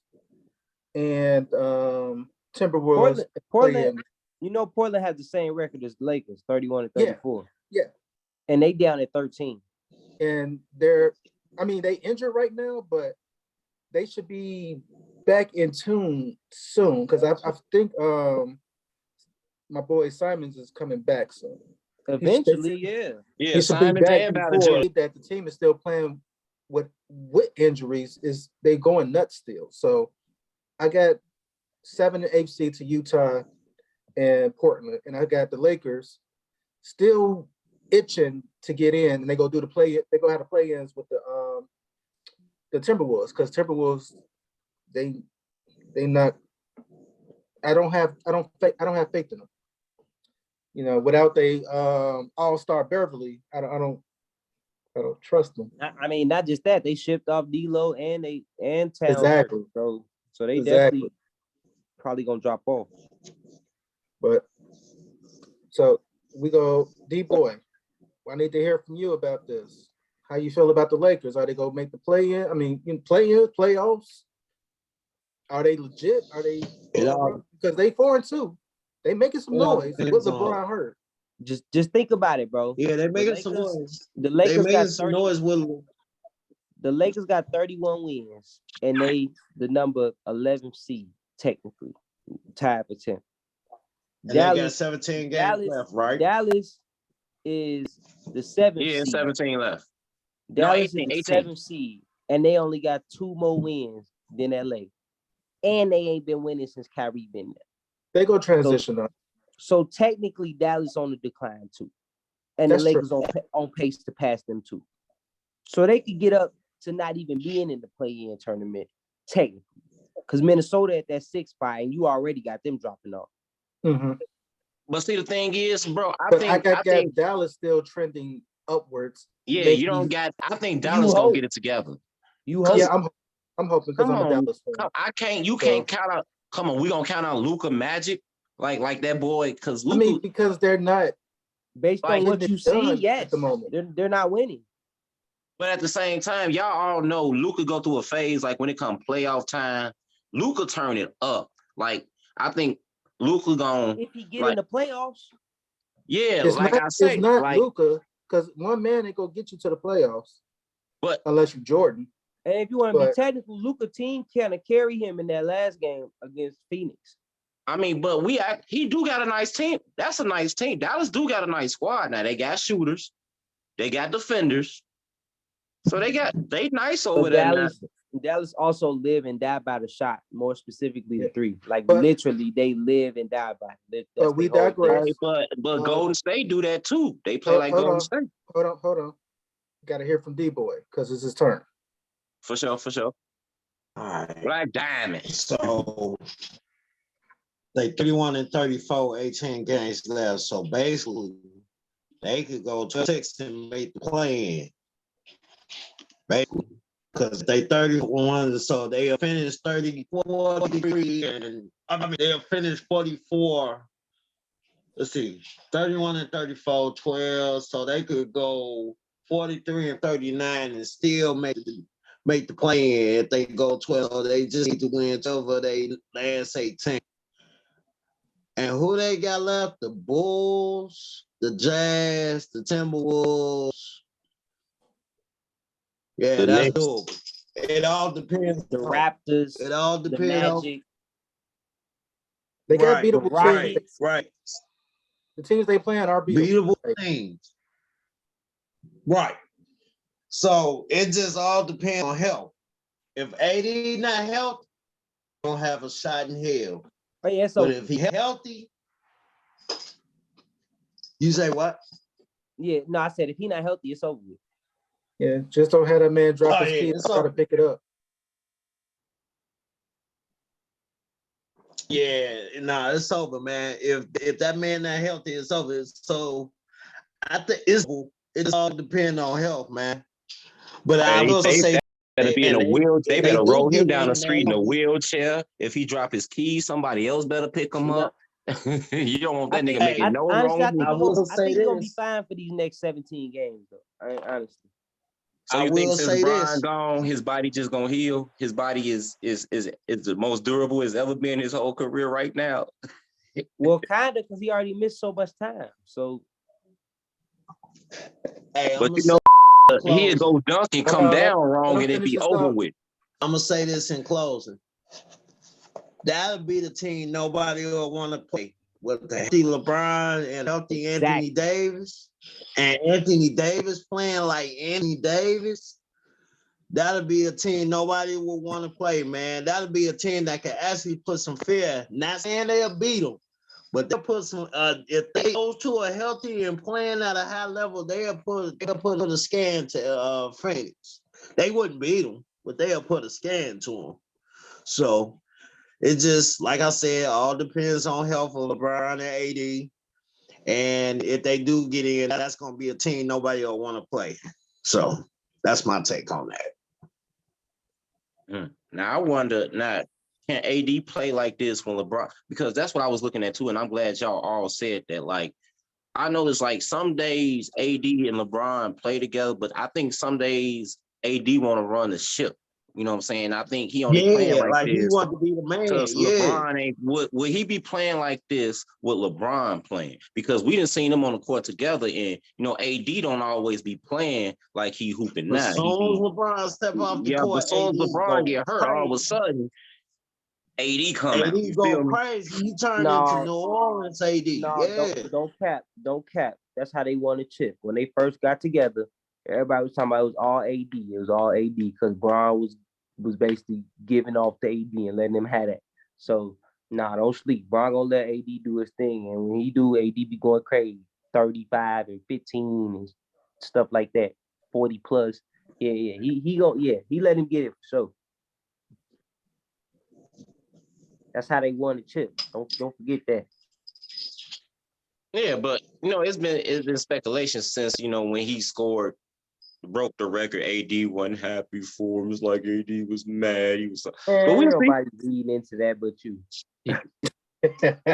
and Timberwolves. Portland, you know, Portland has the same record as the Lakers, 31 and 34. Yeah. And they down at 13. And they injured right now, but they should be back in tune soon because I think my boy Simons is coming back soon. Eventually, yeah. Yeah, Simons and Valanciunas. That the team is still playing with injuries is they going nuts still. So I got 7 and 8 seed to Utah and Portland, and I got the Lakers still itching to get in, and they go do the play. They go have the play-ins with the Timberwolves because Timberwolves they not. I don't have faith in them. You know, without the all-star Beverly, I don't trust them. I mean, not just that, they shipped off D'Lo and Towns. Exactly. So they definitely probably gonna drop off. But so we go D-Boy. I need to hear from you about this. How you feel about the Lakers? Are they gonna make the play-in? I mean, playoffs? Are they legit? Are they because they 4-2? They making some noise. What's LeBron hurt? Just think about it, bro. Yeah, they making some noise. The Lakers making got some noise with The Lakers got 31 wins, and they the number 11 seed technically, tied for 10th. And Dallas, they got 17 games left, right? Dallas is the 7th seed. Yeah, 17 left. Dallas is the 7th seed, and they only got 2 more wins than LA. And they ain't been winning since Kyrie been there. They go transition up. So technically, Dallas on the decline too, and the Lakers on pace to pass them too. So they could get up to not even being in the play-in tournament technically, because Minnesota at that 6th spot, and you already got them dropping off. Mm-hmm. But see, the thing is, bro, I think Dallas still trending upwards. Yeah, you don't got. I think Dallas gonna get it together. You hope? Yeah, I'm hoping because I'm a Dallas fan. You can't count out. Come on, we gonna count out Luka Magic like that boy because I mean, because they're not based on what you see. Yes, at the moment they're not winning. But at the same time, y'all all know Luka go through a phase like when it comes playoff time, Luka turn it up. Like I think Luka gonna if he get in the playoffs. Yeah, it's not Luka because one man ain't gonna get you to the playoffs. But unless you're Jordan. And if you want to be technical, Luka team kind of carry him in that last game against Phoenix. I mean, but he do got a nice team. That's a nice team. Dallas do got a nice squad. Now they got shooters, they got defenders. So they nice over there. Dallas also live and die by the shot, more specifically the 3. Literally, they live and die by it. But we digress. But Golden State do that too. They play like Golden State. Hold on. Got to hear from D-Boy because it's his turn. For sure. All right. Black Diamond. So they 31 and 34, 18 games left. So basically, they could go 12-6 and make the play-in. Basically, because they 31, so they'll finish 43, and they'll finish 44. Let's see, 31 and 34, 12. So they could go 43 and 39 and still make the play-in if they go 12. So they just need to win 12 of their last 18. And who they got left? The Bulls, the Jazz, the Timberwolves. Yeah, that's doable. It all depends. The Raptors. It all depends. The Magic. They got beatable teams. Right. The teams they playing are beatable teams. Right. So it just all depends on health. If AD not healthy, don't have a shot in hell. Oh, yeah, so but if he's healthy, you say what? Yeah, no, I said if he's not healthy, it's over with. Yeah, just don't have that man drop his key and try to pick it up. Yeah, nah, it's over, man. If that man not healthy, it's over. So I think it all depends on health, man. But I will say better be in a wheelchair. They better roll him down the street in a wheelchair. If he drop his keys, somebody else better pick him up. You don't want that nigga making no wrong. I think he's gonna be fine for these next 17 games, though. Honestly. So you think since Brian gone, his body just gonna heal? His body is the most durable it's ever been his whole career right now. Well, kind of, because he already missed so much time. So, but you know, he'd go dunk and come down wrong, and it'd be over with. I'm gonna say this in closing. That'll be the team nobody will want to play with the healthy LeBron and healthy Anthony Davis. And Anthony Davis playing like Anthony Davis, that'll be a team nobody will want to play, man. That'll be a team that can actually put some fear. Not saying they'll beat them, but they'll put some. If they go to a healthy and playing at a high level, they'll put a scan to Phoenix. They wouldn't beat them, but they'll put a scan to them. So it just, like I said, all depends on health of LeBron and AD. And if they do get in, that's going to be a team nobody will want to play. So that's my take on that. Now, I wonder, can AD play like this when LeBron? Because that's what I was looking at, too, and I'm glad y'all all said that. Like, I noticed, like, some days AD and LeBron play together, but I think some days AD want to run the ship. You know what I'm saying? I think he only playing like he this wanted to be the man. because LeBron ain't. Would he be playing like this with LeBron playing? Because we didn't seen them on the court together, and AD don't always be playing like he hooping now. As soon as LeBron step off the court, but as soon as LeBron get hurt, all of a sudden, AD come out. You go feel me? crazy. He turned into New Orleans AD. Don't cap. That's how they won the chip. When they first got together, everybody was talking about it was all AD. It was all AD because Bron was basically giving off the AD and letting him have that. So don't sleep. Bron gonna let AD do his thing, and when he do, AD be going crazy, 35 and 15 and stuff like that, 40 plus. He let him get it for sure. That's how they won the chip. Don't forget that. Yeah, but it's been speculation since when he broke the record. AD wasn't happy for him. It's like AD was mad. He was. But nobody reading into that but you.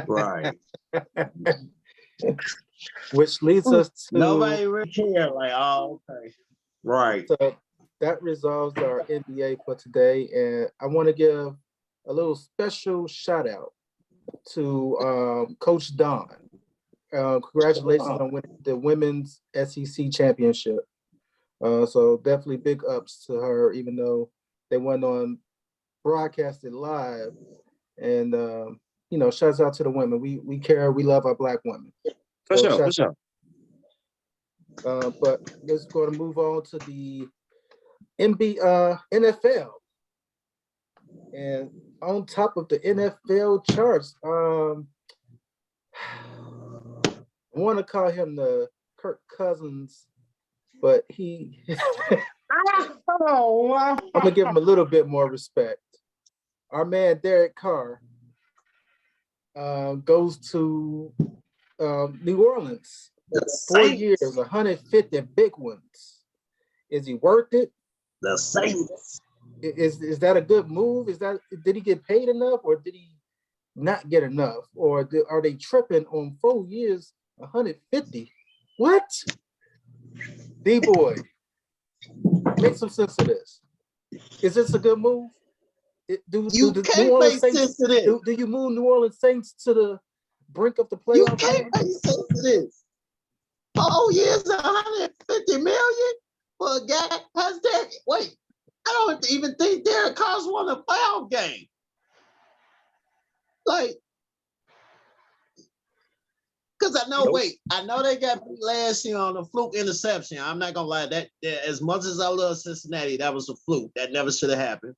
Right. Which leads us to nobody really care. Like, oh, okay. Right. So that resolves our NBA for today, and I want to give a little special shout out to Coach Don. Congratulations on winning the women's SEC championship. So definitely big ups to her, even though they went on broadcasted live. And shouts out to the women. We care. We love our Black women. For sure. But let's go to move on to the NFL. And on top of the NFL charts, I want to call him the Kirk Cousins, but I'm gonna give him a little bit more respect. Our man Derrick Carr goes to New Orleans. 4 years, 150 big ones. Is he worth it? The Saints. Is that a good move? Did he get paid enough, or did he not get enough, or are they tripping on 4 years, 150? What? D-boy, make some sense of this. Is this a good move? Do you move New Orleans Saints to the brink of the playoffs? You can't make sense of this. 4 years, 150 million for a guy. Has Derrick? Wait, I don't even think Derrick Carr's won a playoff game. Like, because I know they got beat last year on a fluke interception. I'm not gonna lie, that as much as I love Cincinnati, that was a fluke. That never should have happened.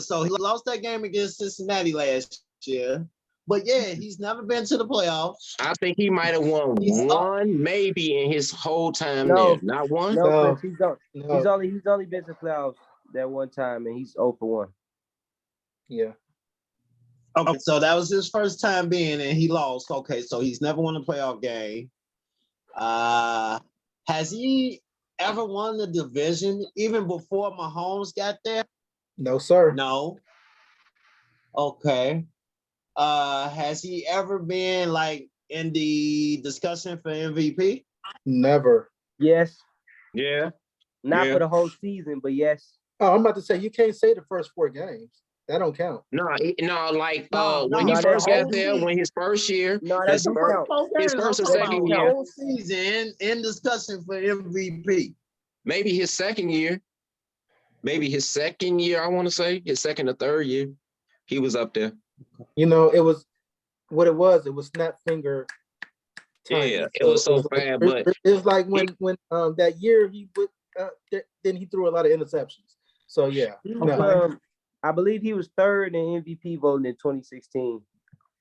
So he lost that game against Cincinnati last year. But yeah, he's never been to the playoffs. I think he might have won one, maybe in his whole time there. Not one. No, he's only been to playoffs that one time, and he's 0 for 1. Yeah. Okay, so that was his first time being, and he lost. Okay, so he's never won a playoff game. Has he ever won the division even before Mahomes got there? No, sir. No. Okay. Has he ever been like in the discussion for MVP? Never. Yes. Yeah. Not for the whole season, but yes. Oh, I'm about to say you can't say the first 4 games. That don't count. When he first got there, when his first year, his first and second year, whole season in discussion for MVP. Maybe his second year. I want to say his second or third year, he was up there. It was snap finger time. Yeah, it was so bad. But it was like when that year he would then he threw a lot of interceptions. So yeah, I believe he was third in MVP voting in 2016.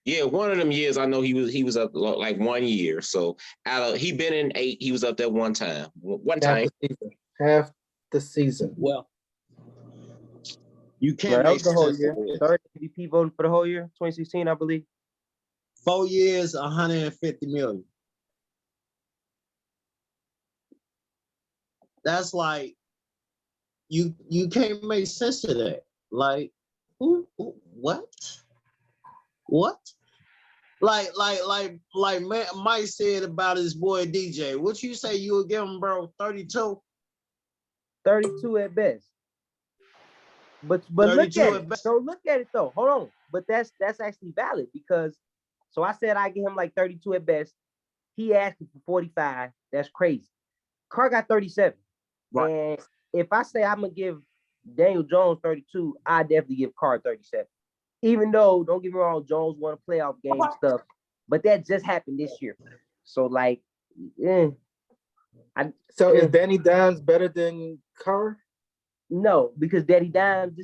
Yeah, one of them years I know he was up like 1 year. So he been in 8, he was up there one time. Half the season. Well, you can't make the whole year. Third MVP voting for the whole year, 2016, I believe. 4 years, 150 million. That's like you can't make sense of that. Like, what? Like Mike said about his boy DJ. What you say you would give him, bro? 32? 32 at best. But look at it. So look at it though. Hold on. But that's actually valid because so I said I give him like 32 at best. He asked for 45. That's crazy. Carr got 37. Right. And if I say I'm gonna give Daniel Jones 32, I definitely give Carr 37. Even though, don't get me wrong, Jones won a playoff game stuff, but that just happened this year. So like, is Danny Dimes better than Carr? No, because Danny Dimes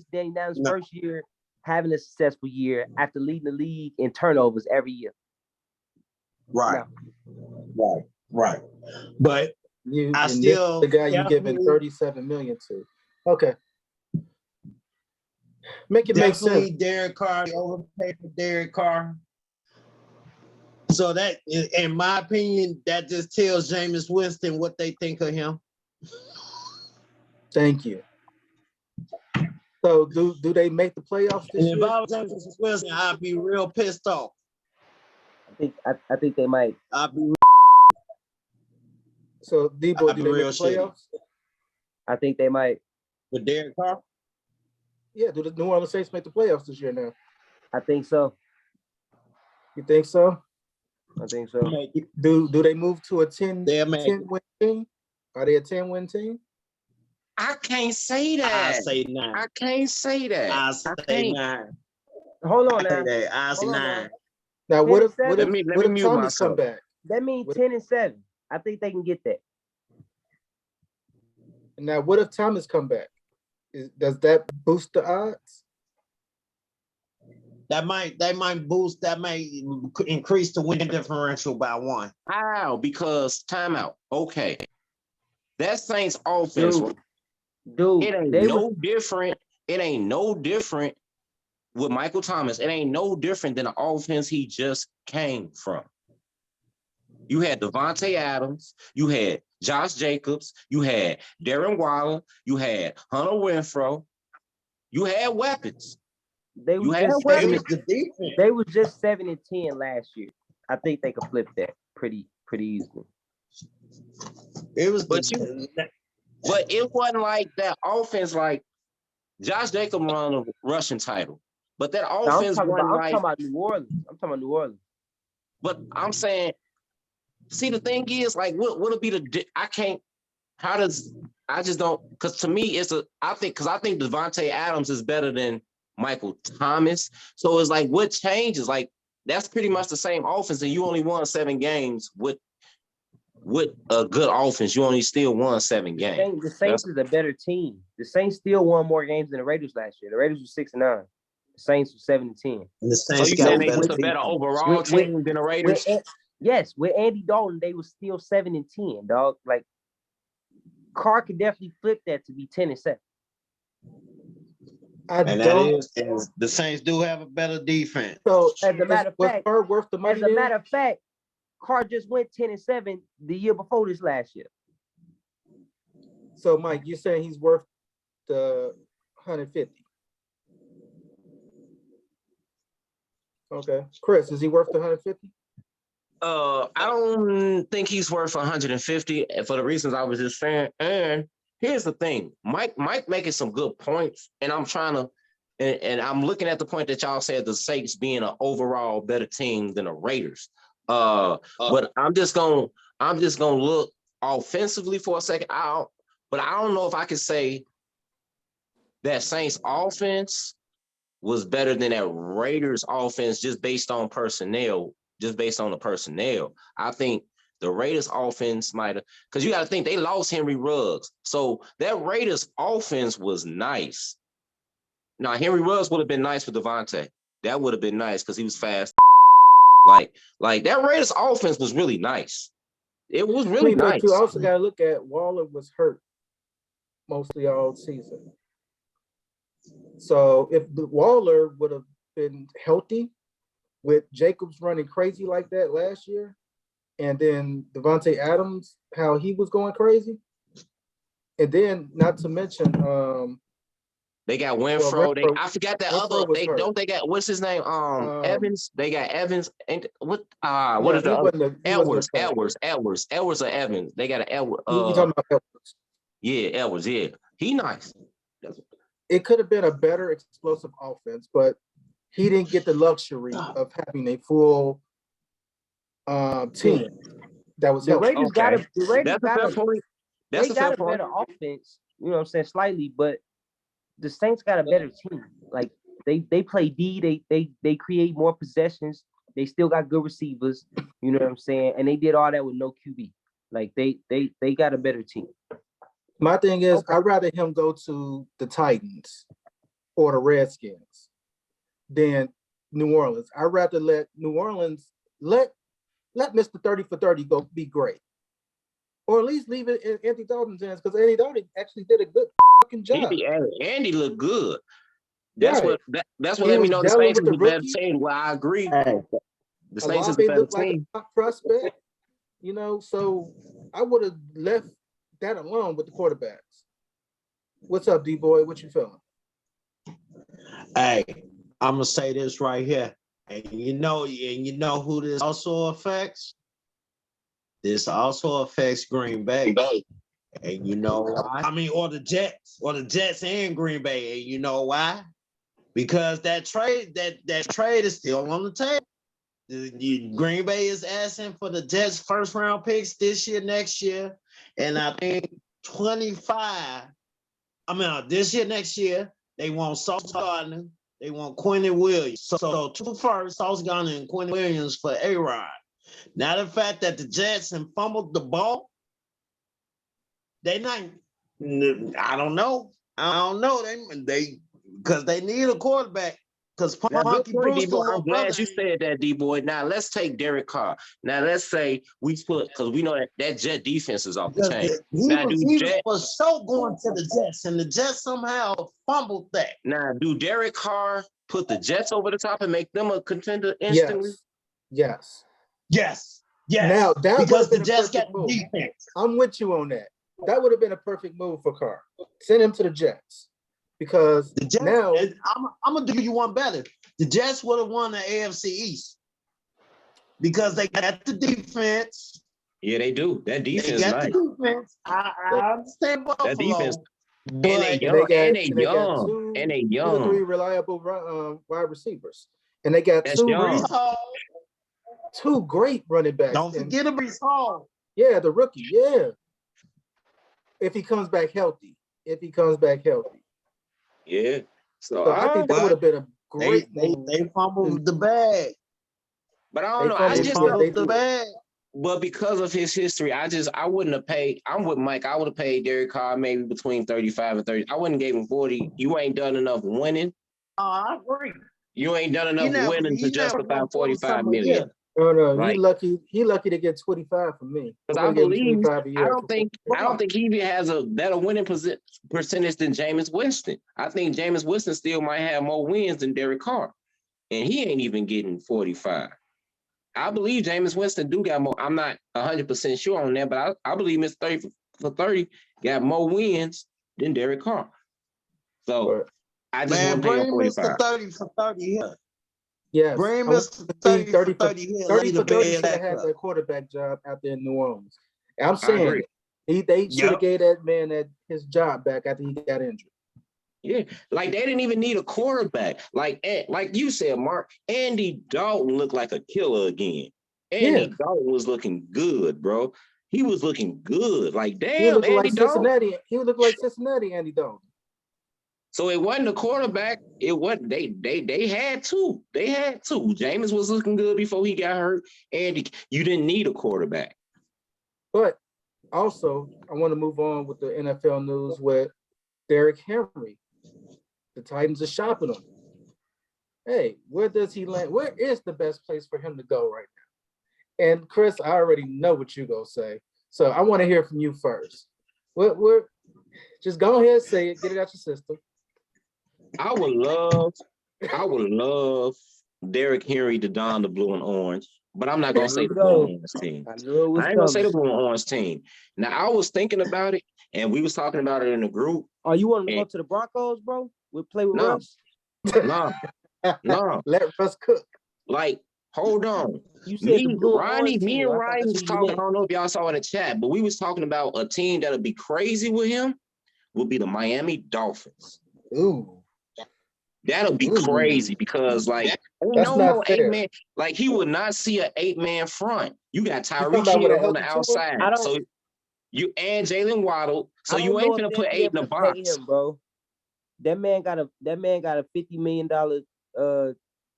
first year having a successful year after leading the league in turnovers every year. Right. But I still the guy you're giving $37 million to. Okay. Make it make sense. Derrick Carr, overpaid for Derrick Carr. So that, in my opinion, that just tells Jameis Winston what they think of him. Thank you. So do they make the playoffs this year? If I was Jameis Winston, I'd be real pissed off. I think they might. I'd be. So Debo, do they make the playoffs? I think they might. With Derrick Carr? Yeah, do the New Orleans Saints make the playoffs this year now? I think so. You think so? I think so. Do they move to a 10-win team? Are they a 10-win team? I can't say that. I say 9. I can't say that. I say 9. Hold on now. I say 9. Now what if Thomas myself. come back? That means 10-7. I think they can get that. Now what if Thomas come back? Does that boost the odds? That might increase the win differential by 1. How? Because timeout. Okay. That Saints offense, dude, it ain't no different. It ain't no different with Michael Thomas. It ain't no different than the offense he just came from. You had Devontae Adams, you had Josh Jacobs, you had Darren Waller, you had Hunter Renfrow, you had weapons. They was just 7-10 last year. I think they could flip that pretty easily. It was, but it wasn't like that offense. Like Josh Jacobs won a rushing title, but that offense I'm talking about New Orleans. But I'm saying, see, the thing is, like, what would be I just don't, because to me, I think Devontae Adams is better than Michael Thomas. So it's like, what changes? Like, that's pretty much the same offense, and you only won 7 games with a good offense. You only still won 7 games. The Saints is a better team. The Saints still won more games than the Raiders last year. The Raiders were 6-9. The Saints were 7-10. And the Saints so you saying they was a better overall team than the Raiders? Yes, with Andy Dalton, they were still 7-10, dog. Like, Carr could definitely flip that to be 10-7. The Saints do have a better defense. So as a matter of fact, worth the money? As a matter of fact, Carr just went 10-7 the year before this last year. So Mike, you're saying he's worth the 150? Okay, Chris, is he worth the 150? I don't think he's worth 150 for the reasons I was just saying. And here's the thing, Mike making some good points, and I'm trying to, and I'm looking at the point that y'all said the Saints being an overall better team than the Raiders. But I'm just gonna look offensively for a second. I don't know if I can say that Saints offense was better than that Raiders offense just based on personnel. Just based on the personnel, I think the Raiders offense might have, because you got to think they lost Henry Ruggs. So that Raiders offense was nice. Now, Henry Ruggs would have been nice for Devontae. That would have been nice because he was fast. Like that Raiders offense was really nice. It was really nice. You also got to look at Waller was hurt mostly all season. So if the Waller would have been healthy, with Jacobs running crazy like that last year, and then Devontae Adams, how he was going crazy, and then not to mention, they got Renfrow. I forgot that Renfrow other. They got what's his name? Evans. They got Evans. What is the other? Edwards or Evans? They got an Edwards. You talking about Edwards? Yeah, Edwards. Yeah, he nice. it could have been a better explosive offense, but he didn't get the luxury of having a full team that was the healthy. Raiders got a better offense, you know what I'm saying, slightly, but the Saints got a better team. Like they play D, they create more possessions. They still got good receivers, you know what I'm saying, and they did all that with no QB. Like they got a better team. My thing is, I'd rather him go to the Titans or the Redskins than New Orleans. I'd rather let New Orleans let Mr. 30 for 30 go be great. Or at least leave it in Andy Dalton's hands, because Andy Dalton actually did a good fucking job. Andy looked good. That's right. That's what let me know the Saints is a better team. Well, I agree. Hey. The Saints is a better team. Like a prospect, you know, so I would have left that alone with the quarterbacks. What's up, D-Boy? What you feeling? Hey, I'm gonna say this right here. And you know who this also affects? This also affects Green Bay. And you know why? I mean, or the Jets and Green Bay. And you know why? Because that trade is still on the table. Green Bay is asking for the Jets' first round picks this year, next year, and I think 25. This year, next year, they want Sauce Gardner, they want Quentin Williams. So 2 firsts, Sauce Gardner and Quentin Williams for A-Rod. Now the fact that the Jets have fumbled the ball, they not. I don't know. They because they need a quarterback. Because I'm glad you said that, D-Boy. Now let's take Derek Carr. Now let's say we split, because we know that Jet defense is off the chain. He was so going to the Jets, and the Jets somehow fumbled that. Now, do Derek Carr put the Jets over the top and make them a contender instantly? Yes. Now that because the Jets got move. Defense. I'm with you on that. That would have been a perfect move for Carr. Send him to the Jets. Because the Jets, now I'm gonna do you one better. The Jets would have won the AFC East because they got the defense. Yeah, they do. That defense, they got the defense. I understand Buffalo. That defense, and they young, 2 or 3 reliable wide receivers, and they got two great running backs. Don't forget Breece Hall. Yeah, the rookie. Yeah, if he comes back healthy. Yeah. So I think that would have been a great move. They fumbled the bag. But I don't know. I just fumbled the bag. But because of his history, I wouldn't have paid. I'm with Mike. I would have paid Derek Carr maybe between 35 and 30. I wouldn't give him 40. You ain't done enough winning. I agree. You ain't done enough winning to justify 45 million. No, right. He lucky to get 25 from me. Because I don't think he even has a better winning percentage than Jameis Winston. I think Jameis Winston still might have more wins than Derek Carr. And he ain't even getting 45. I believe Jameis Winston do got more. I'm not 100% sure on that, but I believe Mr. 30 for 30 got more wins than Derek Carr. So I just want to pay him 45. Mr. 30 for 30 here. Yes. Bring Mr. 30 for 30 here. 30 for 30 should have had that quarterback job out there in New Orleans. I'm saying they should have gave that man his job back after he got injured. Yeah, like they didn't even need a quarterback. Like you said, Mark, Andy Dalton looked like a killer again. Andy Dalton was looking good, bro. He was looking good. Like, damn, Andy Dalton. He looked like Cincinnati, Andy Dalton. So it wasn't a quarterback. It wasn't. They had two. They had two. Jameis was looking good before he got hurt. And you didn't need a quarterback. But also, I want to move on with the NFL news with Derrick Henry. The Titans are shopping him. Hey, where does he land? Where is the best place for him to go right now? And Chris, I already know what you're gonna say. So I want to hear from you first. We're just go ahead and say it, get it out your system. I would love Derrick Henry to don the blue and orange, but I'm not gonna say the blue and orange team. I ain't gonna say the blue and orange team. Now I was thinking about it, and we was talking about it in the group. Oh, you want to go to the Broncos, bro? We'll play with Russ? No. Let Russ cook. Like, hold on. You said me and Ryan was talking. I don't know if y'all saw in the chat, but we was talking about a team that'll be crazy with him will be the Miami Dolphins. Ooh. That'll be crazy because like no 8-man, like he would not see an 8-man front. You got Tyreek Hill on the outside, so you and Jalen Waddle, so you ain't gonna put 8 in the box, him, bro. That man got a $50 million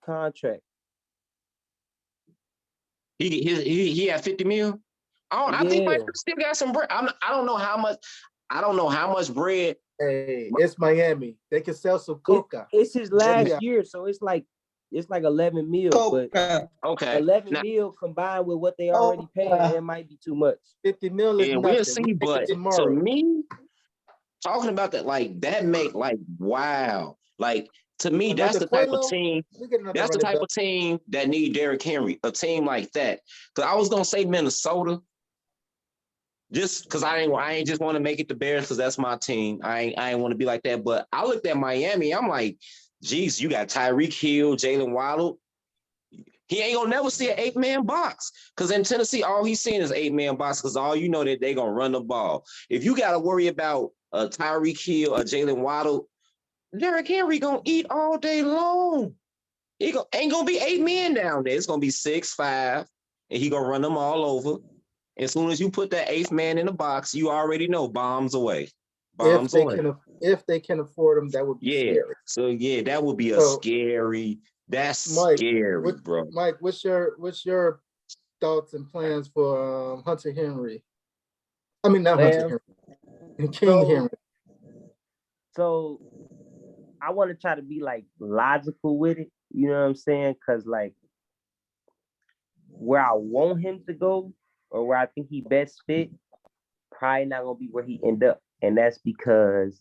contract. He had 50 mil. I think Mike still got some bread. I don't know how much. I don't know how much bread. Hey, it's Miami. They can sell some coca. It's his last year, so it's like 11 mil. But okay, 11 mil combined with what they already paying, it might be too much. 50 mil is nothing. We'll see. But to me, talking about that, like that make like wow, like to me, that's the type of team. That's the type of team that need Derrick Henry. A team like that. Because I was gonna say Minnesota. Just because I ain't just want to make it the Bears because that's my team. I ain't want to be like that. But I looked at Miami. I'm like, geez, you got Tyreek Hill, Jalen Waddle. He ain't gonna never see an 8-man box. Because in Tennessee, all he's seeing is 8-man box because all you know that they gonna run the ball. If you gotta worry about Tyreek Hill or Jalen Waddle, Derrick Henry gonna eat all day long. He ain't gonna be 8 men down there. It's gonna be 6-5, and he gonna run them all over. As soon as you put that 8th man in the box, you already know bombs away. Bombs away. If they can afford them, that would be scary. So that would be scary. That's Mike, scary, bro. Mike, what's your thoughts and plans for Hunter Henry? I mean, not Hunter Henry, King Henry. So I want to try to be like logical with it. You know what I'm saying? Because like where I want him to go, or where I think he best fit, probably not gonna be where he end up. And that's because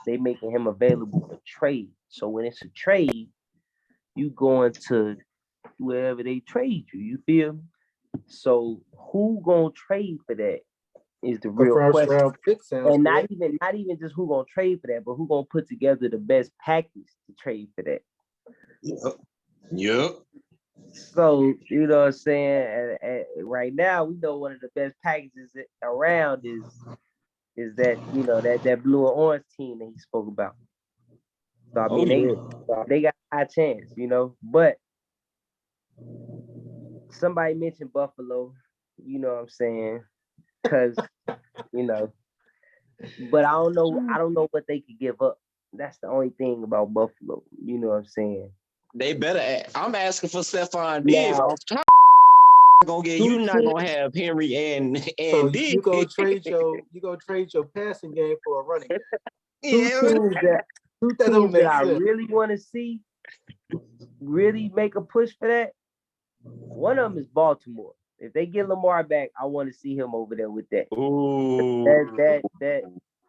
they making him available for trade. So when it's a trade, you going to wherever they trade you. You feel me? So who gonna trade for that is the real question. And not even just who gonna trade for that, but who gonna put together the best package to trade for that. Yep. So, you know what I'm saying? Right now, we know one of the best packages around is that, you know, that blue and orange team that he spoke about. So, I mean, they got a high chance, you know. But somebody mentioned Buffalo, you know what I'm saying? Because, you know, but I don't know what they could give up. That's the only thing about Buffalo, you know what I'm saying? They better. I'm asking for Stephon Diggs. You're not gonna have Henry and so Diggs. You go trade your passing game for a running game. Two teams that I really want to see really make a push for that. One of them is Baltimore. If they get Lamar back, I want to see him over there with that. Ooh. That. I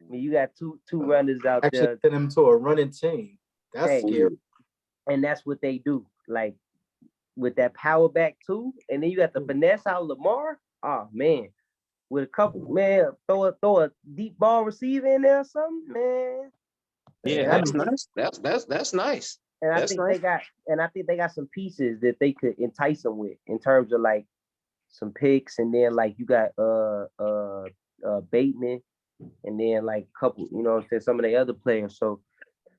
mean, you got two runners out there. Send them to a running team. That's scary. And that's what they do. Like with that power back too. And then you got the finesse out Lamar. Oh man. With a couple, man, throw a deep ball receiver in there or something, man. Yeah, that's nice. That's nice. And I think they got some pieces that they could entice them with in terms of like some picks, and then like you got Bateman, and then like a couple, you know what I'm saying, some of the other players. So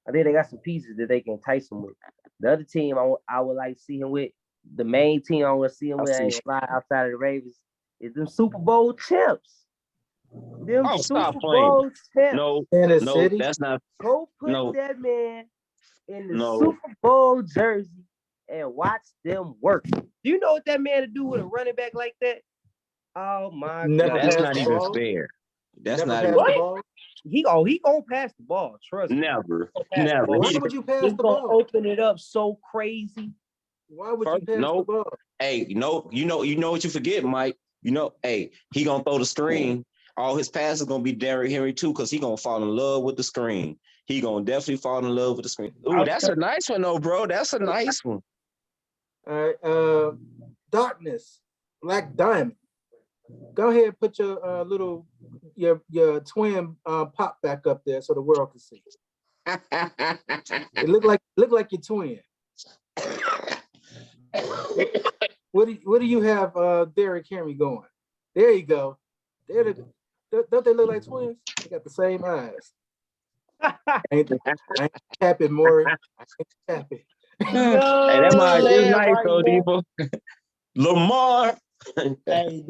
I think they got some pieces that they can entice him with. The other team I would like to see him with, the main team I want to see him with, I ain't gonna lie, outside of the Ravens, is them Super Bowl champs. Stop playing. No, that's not. Go put that man in the Super Bowl jersey and watch them work. Do you know what that man to do with a running back like that? Oh my God. That's not even fair. That's not even fair. He gonna pass the ball. Trust me. Never. Why would you pass the ball? Open it up so crazy. Why would you pass the ball? Hey, you know what you forget, Mike. You know, hey, he gonna throw the screen. All his passes gonna be Derrick Henry too, because he gonna fall in love with the screen. He gonna definitely fall in love with the screen. Ooh, that's a nice one though, bro. That's a nice one. All right, Darkness, Black Diamond. Go ahead and put your your twin pop back up there so the world can see. It look like your twin. What do you have Derrick Henry going? There you go. Don't they look like twins? They got the same eyes. I ain't capping, Maury. I ain't capping. No, hey, that might be nice right though, there. Debo. Lamar. Hey,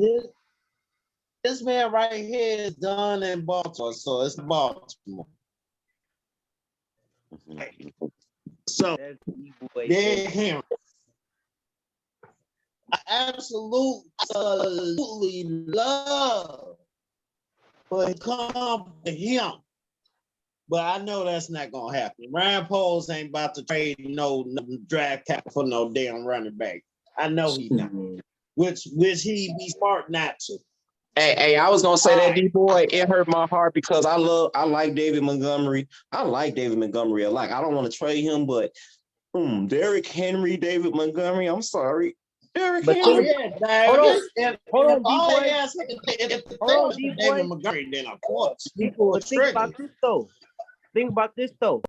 this man right here is done in Baltimore, so it's Baltimore. So they're him. I absolutely love for it come to him. But I know that's not gonna happen. Ryan Poles ain't about to trade no draft cap for no damn running back. I know he's not. Which he be smart not to. Hey, I was gonna say that, D-boy. It hurt my heart because I like David Montgomery. I like David Montgomery a lot. I don't want to trade him, but Derrick Henry, David Montgomery. I'm sorry, Derrick Henry. Hold on, D-boy. Hold on, D-boy. David Montgomery, then of course. Think about this though.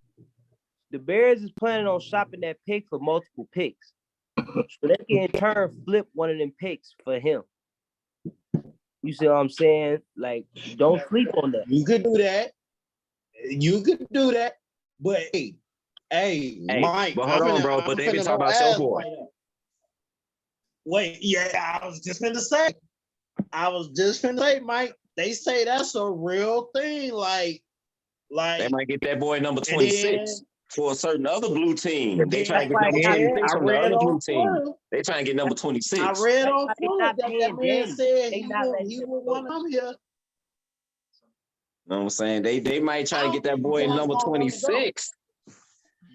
The Bears is planning on shopping that pick for multiple picks, so they can in turn flip one of them picks for him. You see what I'm saying? Like, don't sleep on that. You could do that. But hey, Mike. But hold on, bro. But they didn't talk about your boy. Wait, yeah, I was just finna say, Mike. They say that's a real thing. Like they might get that boy number 26 for a certain other blue team. They trying to get number 26 from the other blue team. They trying to get number 26. I read on Twitter that man said he would want to come here. You know what I'm saying? They might try to get that boy number 26.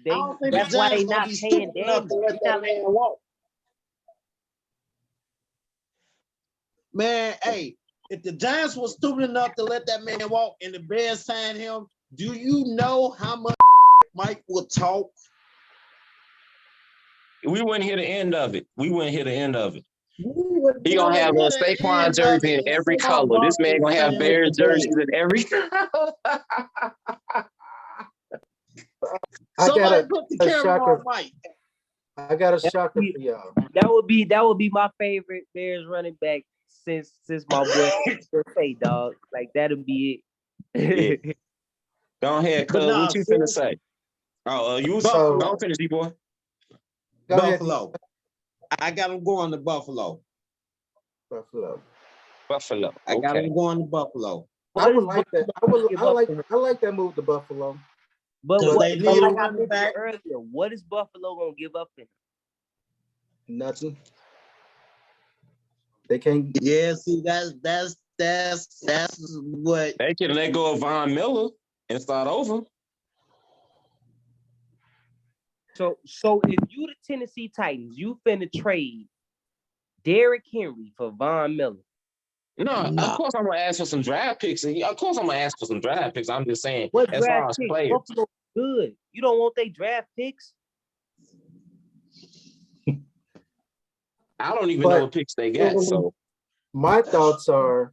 That's why they not paying them. Man, hey, if the Giants was stupid enough to let that man walk and the Bears signed him, do you know how much Mike would talk? We wouldn't hear the end of it. He gonna have a Saquon jersey in every color. This man gonna have Bears jerseys in every color. I got a shocker. I got a shocker for y'all. That would be my favorite Bears running back since my boy say dog. Like that'll be it. Yeah. Go ahead, cuz what you finna say? Don't finish, D-boy. Buffalo. I got him going to Buffalo. Buffalo. I got him going to Buffalo. I would like that. I like that move to Buffalo. But like I mentioned earlier, what is Buffalo gonna give up in? Nothing. They can't. Yeah, see, that's what they can let go of Von Miller and start over. So if you the Tennessee Titans, you finna trade Derrick Henry for Von Miller. No, of course I'm gonna ask for some draft picks. I'm just saying, what as far as picks? players, Buffalo good. You don't want they draft picks. I don't even know what picks they got. So my thoughts are,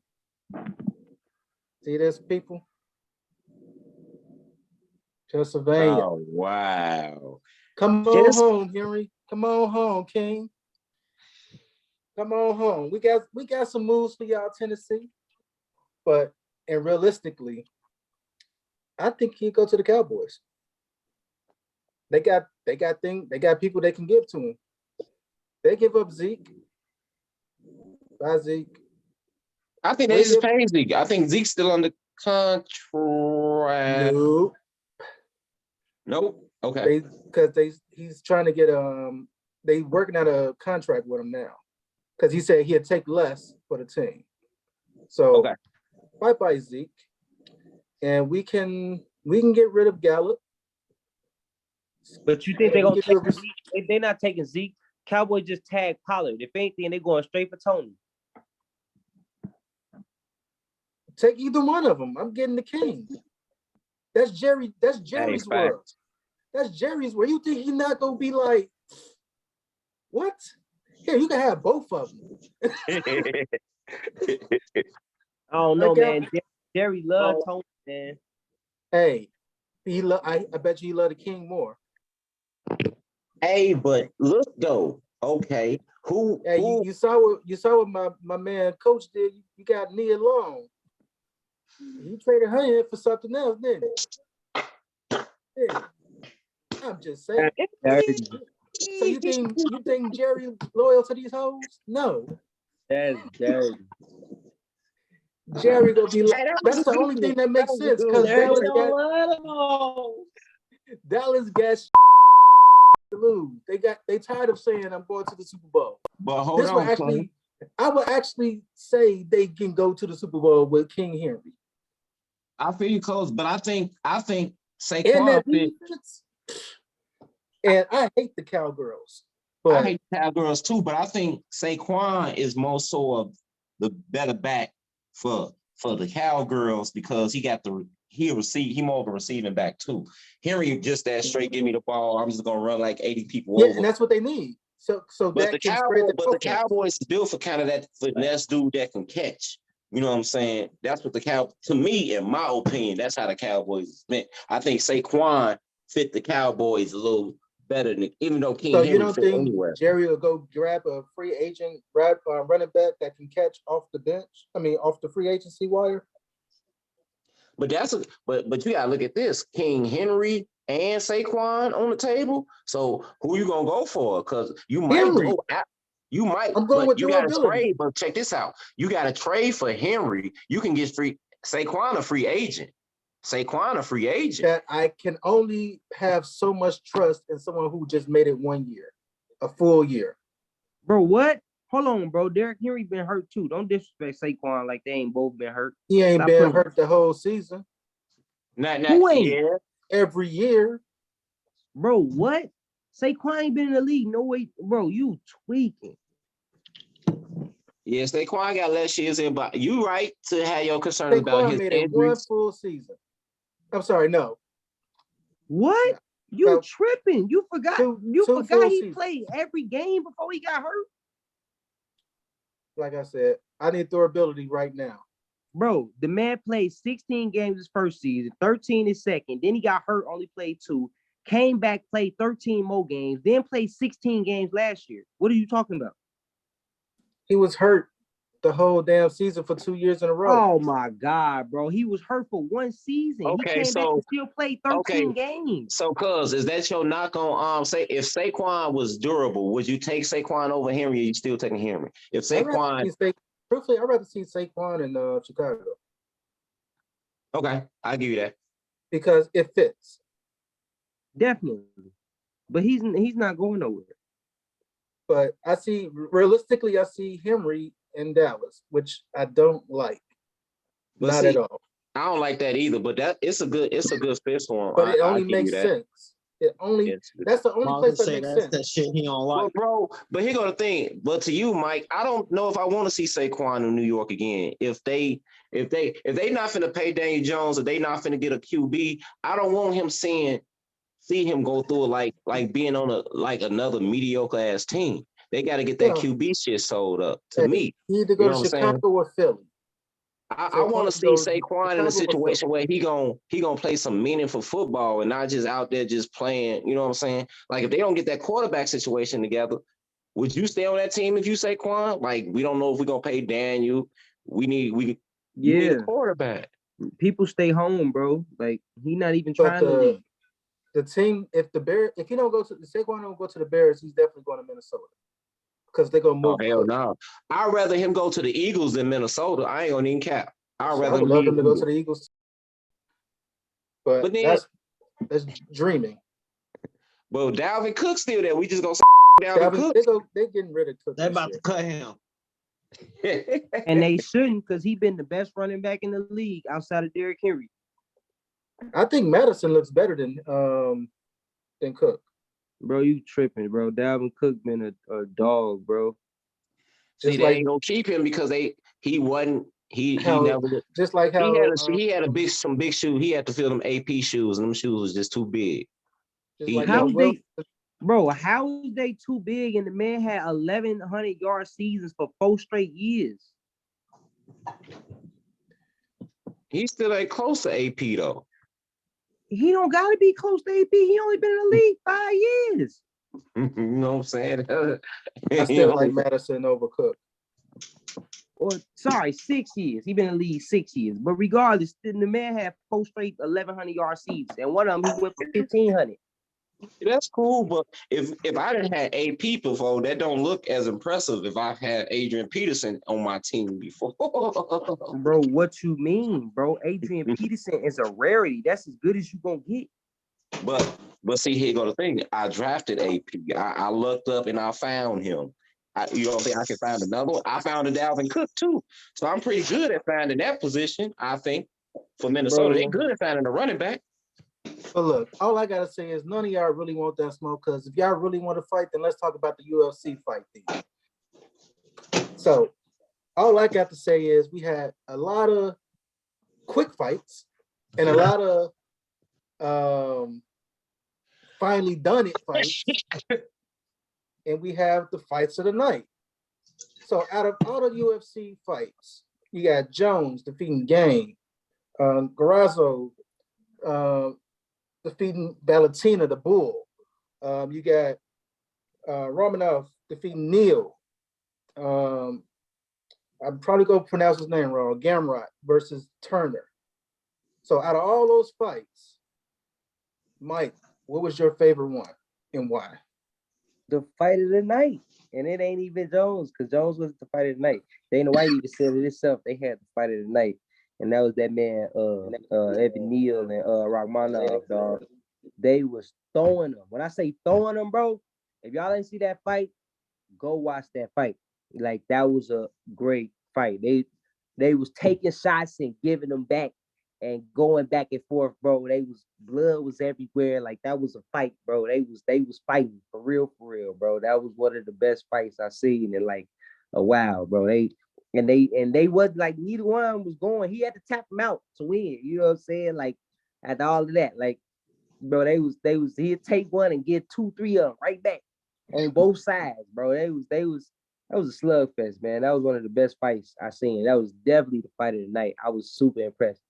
see this, people? Pennsylvania. Oh, wow. Come on home, Henry. Come on home, King. Come on home. We got some moves for y'all, Tennessee. And realistically, I think he'll go to the Cowboys. They got people they can give to him. They give up Zeke. By Zeke. I think they just paid Zeke. I think Zeke's still under contract. Nope. Okay. Because he's trying to get they working out a contract with him now. Because he said he'd take less for the team. So bye Zeke. And we can get rid of Gallup. But you think they're gonna take Zeke? If they're not taking Zeke, Cowboys just tag Pollard. If anything, they're going straight for Tony. Take either one of them. I'm getting the King. That's Jerry's world. That's Jerry's world. You think he's not gonna be like, what? Here, you can have both of them. I don't know, man. Jerry loves Tony, man. Hey, I bet you he loved the King more. Hey, but look though. Okay, you saw what my man Coach did. You got Nia Long. He traded her in for something else, didn't he? Yeah. I'm just saying. So you think Jerry loyal to these hoes? No. That's dirty. Jerry gonna be like, that's the only thing that makes sense because Dallas got to lose. They tired of saying I'm going to the Super Bowl. But hold on, I would actually say they can go to the Super Bowl with King Henry. I feel you close, but I think Saquon defense, and I hate the Cowgirls. But I hate the Cowgirls too, but I think Saquon is more so of the better back for the Cowgirls because he more of a receiving back too. Henry just that straight, give me the ball. I'm just gonna run like 80 people over. And that's what they need. So but the Cowboys is built for kind of that finesse dude that can catch. You know what I'm saying? That's what to me, in my opinion, that's how the Cowboys is meant. I think Saquon fit the Cowboys a little better than even though King Henry you don't fit think anywhere. Jerry will go grab a free agent, running back that can catch off the bench? I mean, off the free agency wire. But but you gotta look at this: King Henry and Saquon on the table. So who you gonna go for? Because you might Henry. You might. I'm going with you got to trade. But check this out: you got to trade for Henry. You can get Saquon a free agent. That I can only have so much trust in someone who just made it 1 year, a full year. Bro, what? Hold on, bro. Derrick Henry been hurt too. Don't disrespect Saquon like they ain't both been hurt. He ain't been hurt the whole season. Who ain't? Yeah. Every year. Bro, what? Saquon ain't been in the league. No way. Bro, you tweaking. Yeah, Saquon got less years in, but you right to have your concerns about his made injuries. It one full season. I'm sorry, no. What? You tripping? You forgot? You forgot he played every game before he got hurt. Like I said, I need durability right now. Bro, the man played 16 games his first season, 13 his second. Then he got hurt, only played 2. Came back, played 13 more games, then played 16 games last year. What are you talking about? He was hurt the whole damn season for 2 years in a row. Oh my God, bro. He was hurt for 1 season. Okay, he came back and still played 13 games. So, cuz, is that your knock on say if Saquon was durable, would you take Saquon over Henry or you still taking Henry? If Saquon truthfully, I'd rather see Saquon in Chicago. Okay, I'll give you that. Because it fits. Definitely. But he's not going nowhere. But I see Henry in Dallas, which I don't like. Not at all. I don't like that either, but it's a good fit for him. But it only makes sense. That's the only place that makes sense. That shit he don't like. Well, bro, but here go the thing. But to you, Mike, I don't know if I want to see Saquon in New York again. If they not finna pay Daniel Jones, if they not finna get a QB, I don't want him see him go through it like being on another mediocre ass team. They got to get that QB shit sold up to me. You either go to Chicago or Philly. I want to see Saquon in a situation where he gonna play some meaningful football and not just out there just playing. You know what I'm saying? Like if they don't get that quarterback situation together, would you stay on that team if you Saquon? Like we don't know if we're gonna pay Daniel. We need a quarterback. People stay home, bro. Like he not even trying to leave. The team, if he don't go to Saquon don't go to the Bears, he's definitely going to Minnesota. Because they're gonna move. Oh, hell no. I'd rather him go to the Eagles than Minnesota. I ain't gonna even cap. I would love him to go to the Eagles. But then, that's dreaming. Well, Dalvin Cook's still there. We just gonna Dalvin Cook. They're getting rid of Cook. They're about to cut him. And they shouldn't, because he's been the best running back in the league outside of Derrick Henry. I think Madison looks better than Cook. Bro, you tripping, bro. Dalvin Cook been a dog, bro. See, they ain't gonna keep him because he never just like how he had some big shoes. He had to fill them AP shoes, and them shoes was just too big. How is they too big? And the man had 1,100-yard seasons for 4 straight years. He still ain't close to AP though. He don't gotta be close to AP. He only been in the league 5 years. You know what I'm saying? I still like Madison over Cook. or sorry, 6 years. He been in the league 6 years. But regardless, the man had 4 straight 1,100-yard seasons, and one of them he went for 1,500. That's cool, but if I didn't have AP before, that don't look as impressive if I had Adrian Peterson on my team before. Bro, what you mean, bro? Adrian Peterson is a rarity. That's as good as you gonna get. But see, here go the thing. I drafted AP. I looked up and I found him. You don't think I can find another one? I found a Dalvin Cook too. So I'm pretty good at finding that position, I think, for Minnesota. They're good at finding a running back. But look, all I gotta say is none of y'all really want that smoke, because if y'all really want to fight, then let's talk about the UFC fight then. So all I got to say is we had a lot of quick fights and a lot of finally done it fights. And we have the fights of the night. So out of all the UFC fights, you got Jones defeating Game, Garrazzo defeating Valentina, the Bull. You got Romanov defeating Neal. I'm probably going to pronounce his name wrong. Gamrot versus Turner. So out of all those fights, Mike, what was your favorite one and why? The fight of the night. And it ain't even Jones, because Jones wasn't the fight of the night. Dana White even said it himself. They had the fight of the night. And that was that man, Evan Neal and Rachmanov, dog. They was throwing them. When I say throwing them, bro, if y'all didn't see that fight, go watch that fight. Like, that was a great fight. They was taking shots and giving them back and going back and forth, bro. Blood was everywhere. Like, that was a fight, bro. They was fighting for real, bro. That was one of the best fights I seen in like a while, bro. They was like, neither one was going. He had to tap him out to win. You know what I'm saying? Like, after all of that, like, bro, he'd take one and get 2-3 of them right back on both sides, bro. That was a slugfest, man. That was one of the best fights I seen. That was definitely the fight of the night. I was super impressed.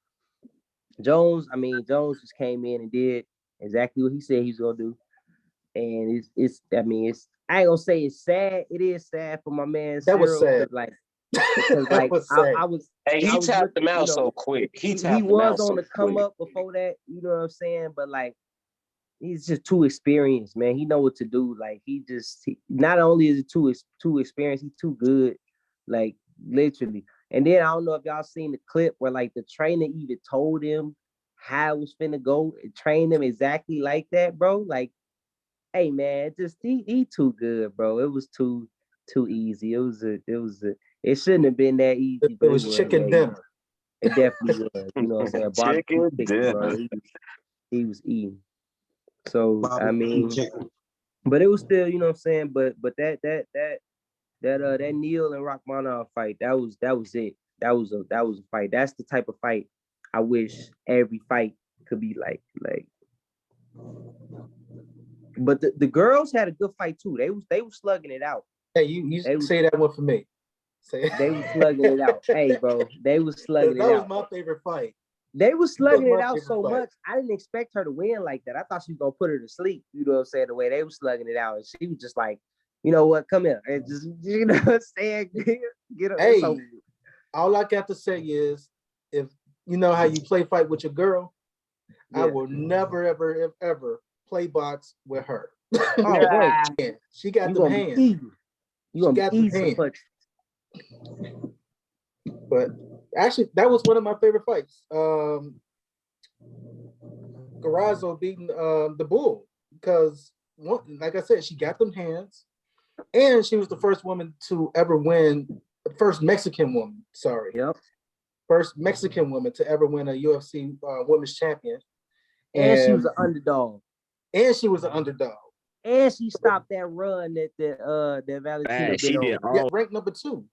Jones just came in and did exactly what he said he was gonna do. And I ain't gonna say it's sad. It is sad for my man. That was sad. He tapped him out so quick. He was on the come up before that, you know what I'm saying? But like, he's just too experienced, man. He know what to do. Like, not only is it too experienced, he's too good. Like, literally. And then I don't know if y'all seen the clip where like the trainer even told him how it was finna go and trained him exactly like that, bro. Like, hey man, just he too good, bro. It was too easy. It shouldn't have been that easy. It was chicken dinner. It definitely was. You know what I'm saying? Chicken dinner. Bro. He was eating. So but it was still, you know what I'm saying. But that Neal and Rachmanov fight, that was it. That was a fight. That's the type of fight I wish every fight could be like. But the girls had a good fight too. They were slugging it out. Hey, you say that one for me. They were slugging it out. Hey, bro, they was slugging it out. That was my favorite fight. They was slugging it out so much. I didn't expect her to win like that. I thought she was gonna put her to sleep. You know what I'm saying? The way they were slugging it out, and she was just like, you know what? Come here, and just, you know what I'm saying? Get up. Hey, all I got to say is, if you know how you play fight with your girl, I will never, ever play box with her. Bro. She got the hands. You got the hands. But actually, that was one of my favorite fights. Garrazzo beating the Bull, because like I said, she got them hands, and she was the first woman to ever win. The first Mexican woman. First Mexican woman to ever win a UFC women's champion. And she was an underdog. And she was an underdog. And she stopped that run that Valentina did. Yeah, ranked number 2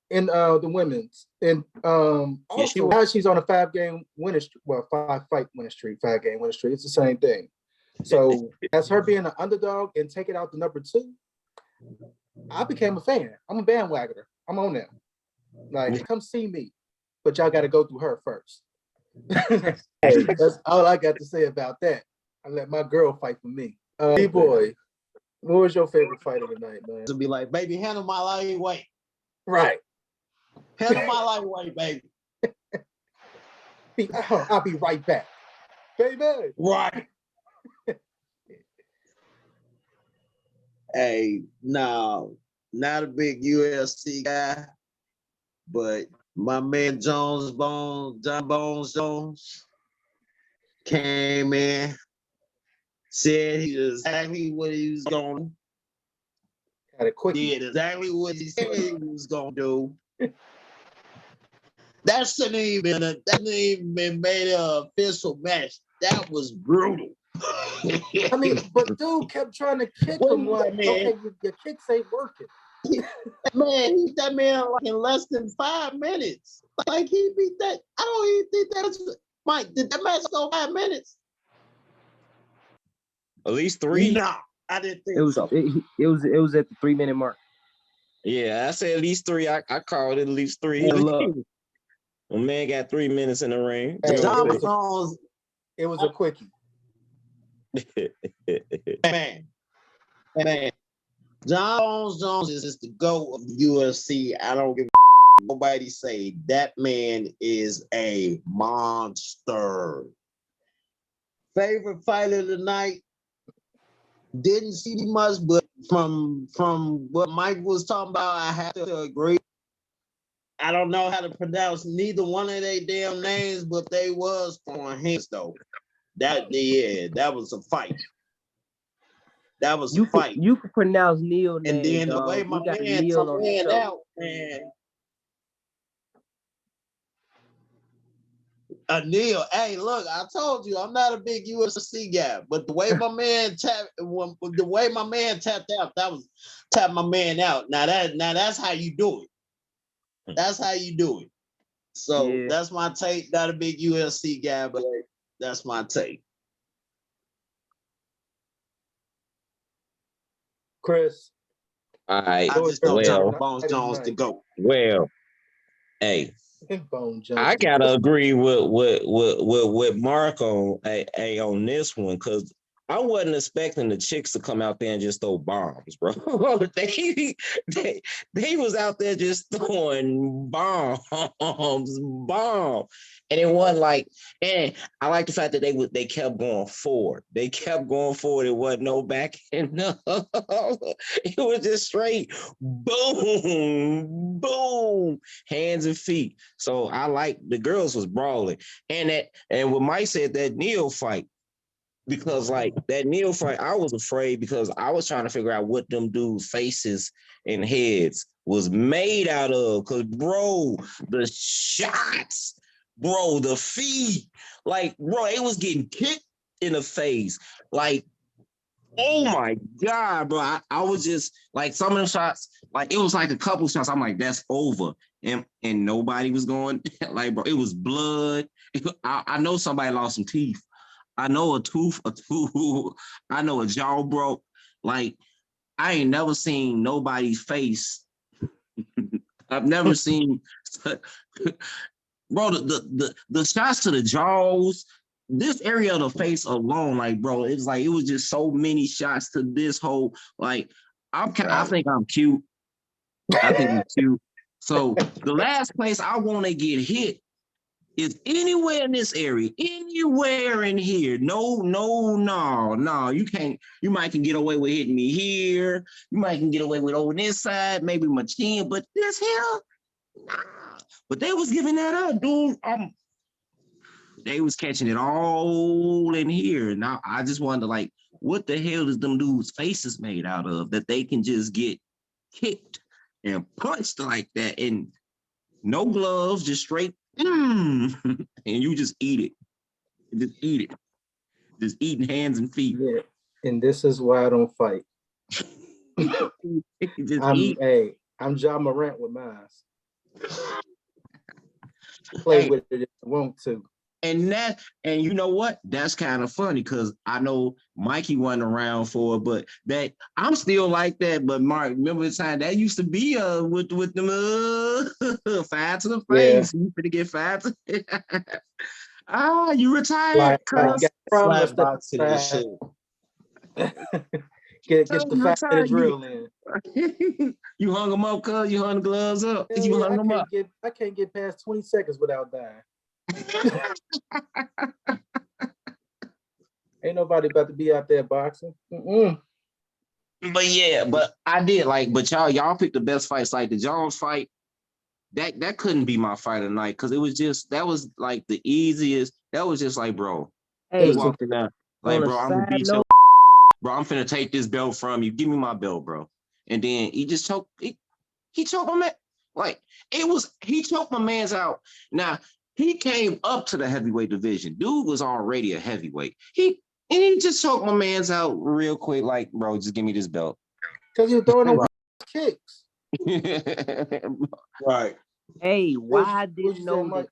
in the women's. And also now she's on a 5-game winning streak. Well, 5-fight winning streak, 5-game winning streak. It's the same thing. So as her being an underdog and taking out the number 2, I became a fan. I'm a bandwagoner. I'm on there. Like, come see me, but y'all got to go through her first. That's all I got to say about that. I let my girl fight for me. B-boy, what was your favorite fight of the night, man? To be like, baby, handle my lightweight. Right. Hell of my lightweight, baby. I'll be right back, baby. Right. Hey, no, not a big UFC guy, but my man John Bones Jones came in, said he was exactly what he was going to do. Had a quickie. Did exactly what he said he was going to do. That shouldn't even been made an official match. That was brutal. I mean, but dude kept trying to kick him like, okay, your kicks ain't working. That man like in less than 5 minutes. Like he beat that. I don't even think that's Mike. Did that match go 5 minutes? At least 3. No, I didn't think it was so. It was at the 3-minute mark. Yeah, I said at least 3. I called it at least 3. Hey, look. My man got 3 minutes in the ring. Hey, it was a quickie. Man. John Jones is the GOAT of the UFC. I don't give a nobody say that man is a monster. Favorite fighter of the night. Didn't see much, but from what Mike was talking about, I have to agree. I don't know how to pronounce neither one of their damn names, but they was throwing hands though. That was a fight. That was a fight. You can pronounce Neil name, and then dog. the way my man ran out, man. Neil, hey, look, I told you I'm not a big UFC guy, but the way my man tapped out, that was tap my man out. Now that's how you do it. That's how you do it. So that's my take. Not a big UFC guy, but that's my take. Chris. All right. I just don't tell Bones Jones to go. Well, hey. Bone Jones. I gotta agree with Mark on this one, because I wasn't expecting the chicks to come out there and just throw bombs, bro. they was out there just throwing bombs. And it wasn't like, and I like the fact that they kept going forward. They kept going forward. It wasn't no back end. No. It was just straight boom, boom, hands and feet. So I like the girls was brawling. And what Mike said, that Neil fight. Because like that Neil fight, I was afraid because I was trying to figure out what them dudes' faces and heads was made out of. Because, bro, the shots, bro, the feet, like, bro, it was getting kicked in the face. Like, oh my God, bro. I was just like, some of the shots, like, it was like a couple shots. I'm like, that's over. And nobody was going, like, bro, it was blood. I know somebody lost some teeth. I know a tooth, I know a jaw broke. Like, I ain't never seen nobody's face. I've never seen, bro, the shots to the jaws, this area of the face alone, like, bro, it's like, it was just so many shots to this whole, like, I think I'm cute. I think I'm cute. So the last place I want to get hit is anywhere in this area, anywhere in here. No, you can't. You might can get away with hitting me here. You might can get away with over this side, maybe my chin, but this here, nah. But they was giving that up, dude. They was catching it all in here. Now I just wonder, like, what the hell is them dudes' faces made out of that they can just get kicked and punched like that, and no gloves, just straight. And you just eat it. Just eat it. Just eating hands and feet. Yeah. And this is why I don't fight. I'm Ja Morant with mine. Play with it if you want to. And you know what? That's kind of funny because I know Mikey wasn't around for it, but that I'm still like that. But Mark, remember the time that used to be with them 5 to the face. Yeah. You finna get 5 to you retired. Like, Get the 5-minute drill in. You hung them up, cuz you hung the gloves up. Hell You yeah, hung them up. I can't get past 20 seconds without dying. Ain't nobody about to be out there boxing. But yeah, but I did but y'all picked the best fights. Like the Jones fight, that couldn't be my fight of the night because that was like the easiest. That was just like, bro, Hey, he walked in there like, bro, I'm gonna beat you. Bro, I'm finna take this belt from you. Give me my belt, bro. And then he just choked. He choked my man. Like he choked my man's out. Now he came up to the heavyweight division. Dude was already a heavyweight. He just choked my man's out real quick. Like, bro, just give me this belt. Because he was throwing them kicks. Right. Hey, why didn't know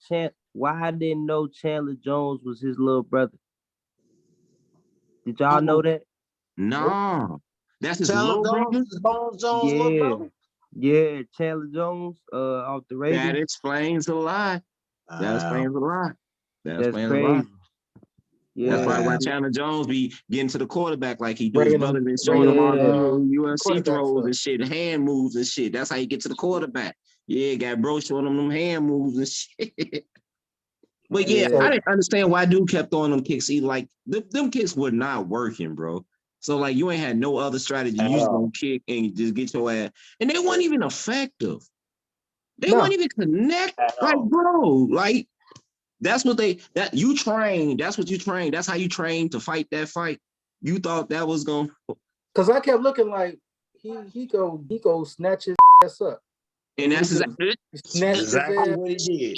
Chandler Jones was his little brother? Did y'all know that? No. That's his Chandler little brother? Jones little brother? Yeah, Chandler Jones off the Ravens. That explains a lot. That explains a lot. That's crazy. Yeah. That's probably why Chandler Jones be getting to the quarterback like he do. His brother been showing him all the UFC throws and shit, hand moves and shit. That's how you get to the quarterback. Yeah, got bro showing him them hand moves and shit. But yeah, I didn't understand why dude kept throwing them kicks. He like them kicks were not working, bro. So like you ain't had no other strategy. You just gonna kick and just get your ass. And they weren't even effective. They weren't even connect. Like, bro, like that's what you train. That's what you train. That's how you train to fight that fight. You thought that was going. Because I kept looking like he go snatch his ass up. And that's exactly what he did.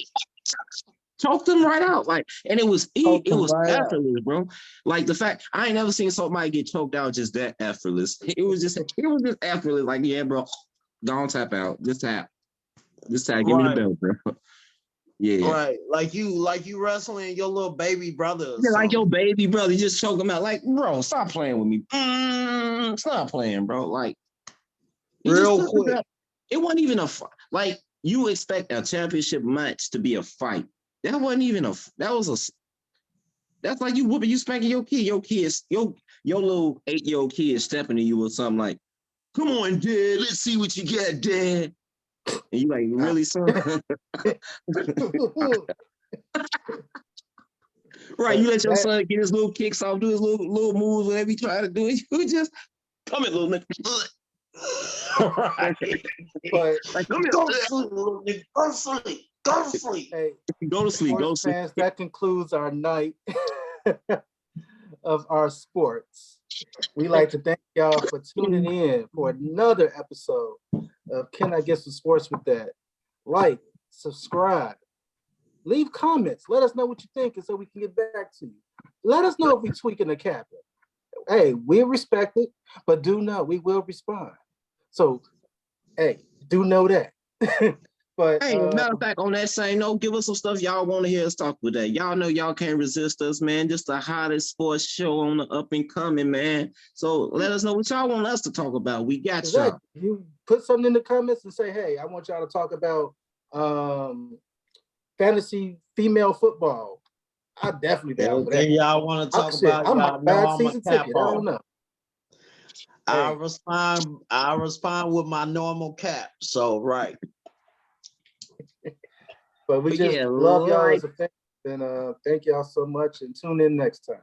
Choked him right out, like, and it was effortless, bro. Like the fact I ain't never seen somebody get choked out just that effortless. It was just effortless. Like, yeah, bro, don't tap out. Just tap. Give me the belt, bro. Yeah. Right. Like you wrestling your little baby brother. Yeah, like your baby brother, you just choke him out. Like, bro, stop playing with me. Stop playing, bro. Like, real quick. It wasn't even a fight. Like, you expect a championship match to be a fight. That wasn't even that's like you spanking your kid. Your little 8-year-old kid stepping to you or something like, come on, Dad, let's see what you got, Dad. And you like, really, son? Right, you let your son get his little kicks off, do his little moves, whatever he try to do. You just come in, little nigga. Right. But like, go to sleep, little nigga. Go to sleep. Go to sleep. Hey, go to sleep. Go to sleep. Fans, that concludes our night of our sports. We like to thank y'all for tuning in for another episode of Can I Get Some Sports With That? Like, subscribe, leave comments. Let us know what you think, and so we can get back to you. Let us know if we're tweaking the cap. Hey, we respect it, but do know we will respond. So, hey, do know that. But hey, matter of fact, on that same note, give us some stuff y'all want to hear us talk with that. Y'all know y'all can't resist us, man. Just the hottest sports show on the up and coming, man. So let us know what y'all want us to talk about. We got y'all. You put something in the comments and say, hey, I want y'all to talk about fantasy female football. I definitely down for that. Y'all want to talk about? I'm a bad season ticket. I don't know. I respond with my normal cap. So right. But we just love y'all as a fan, and thank y'all so much, and tune in next time.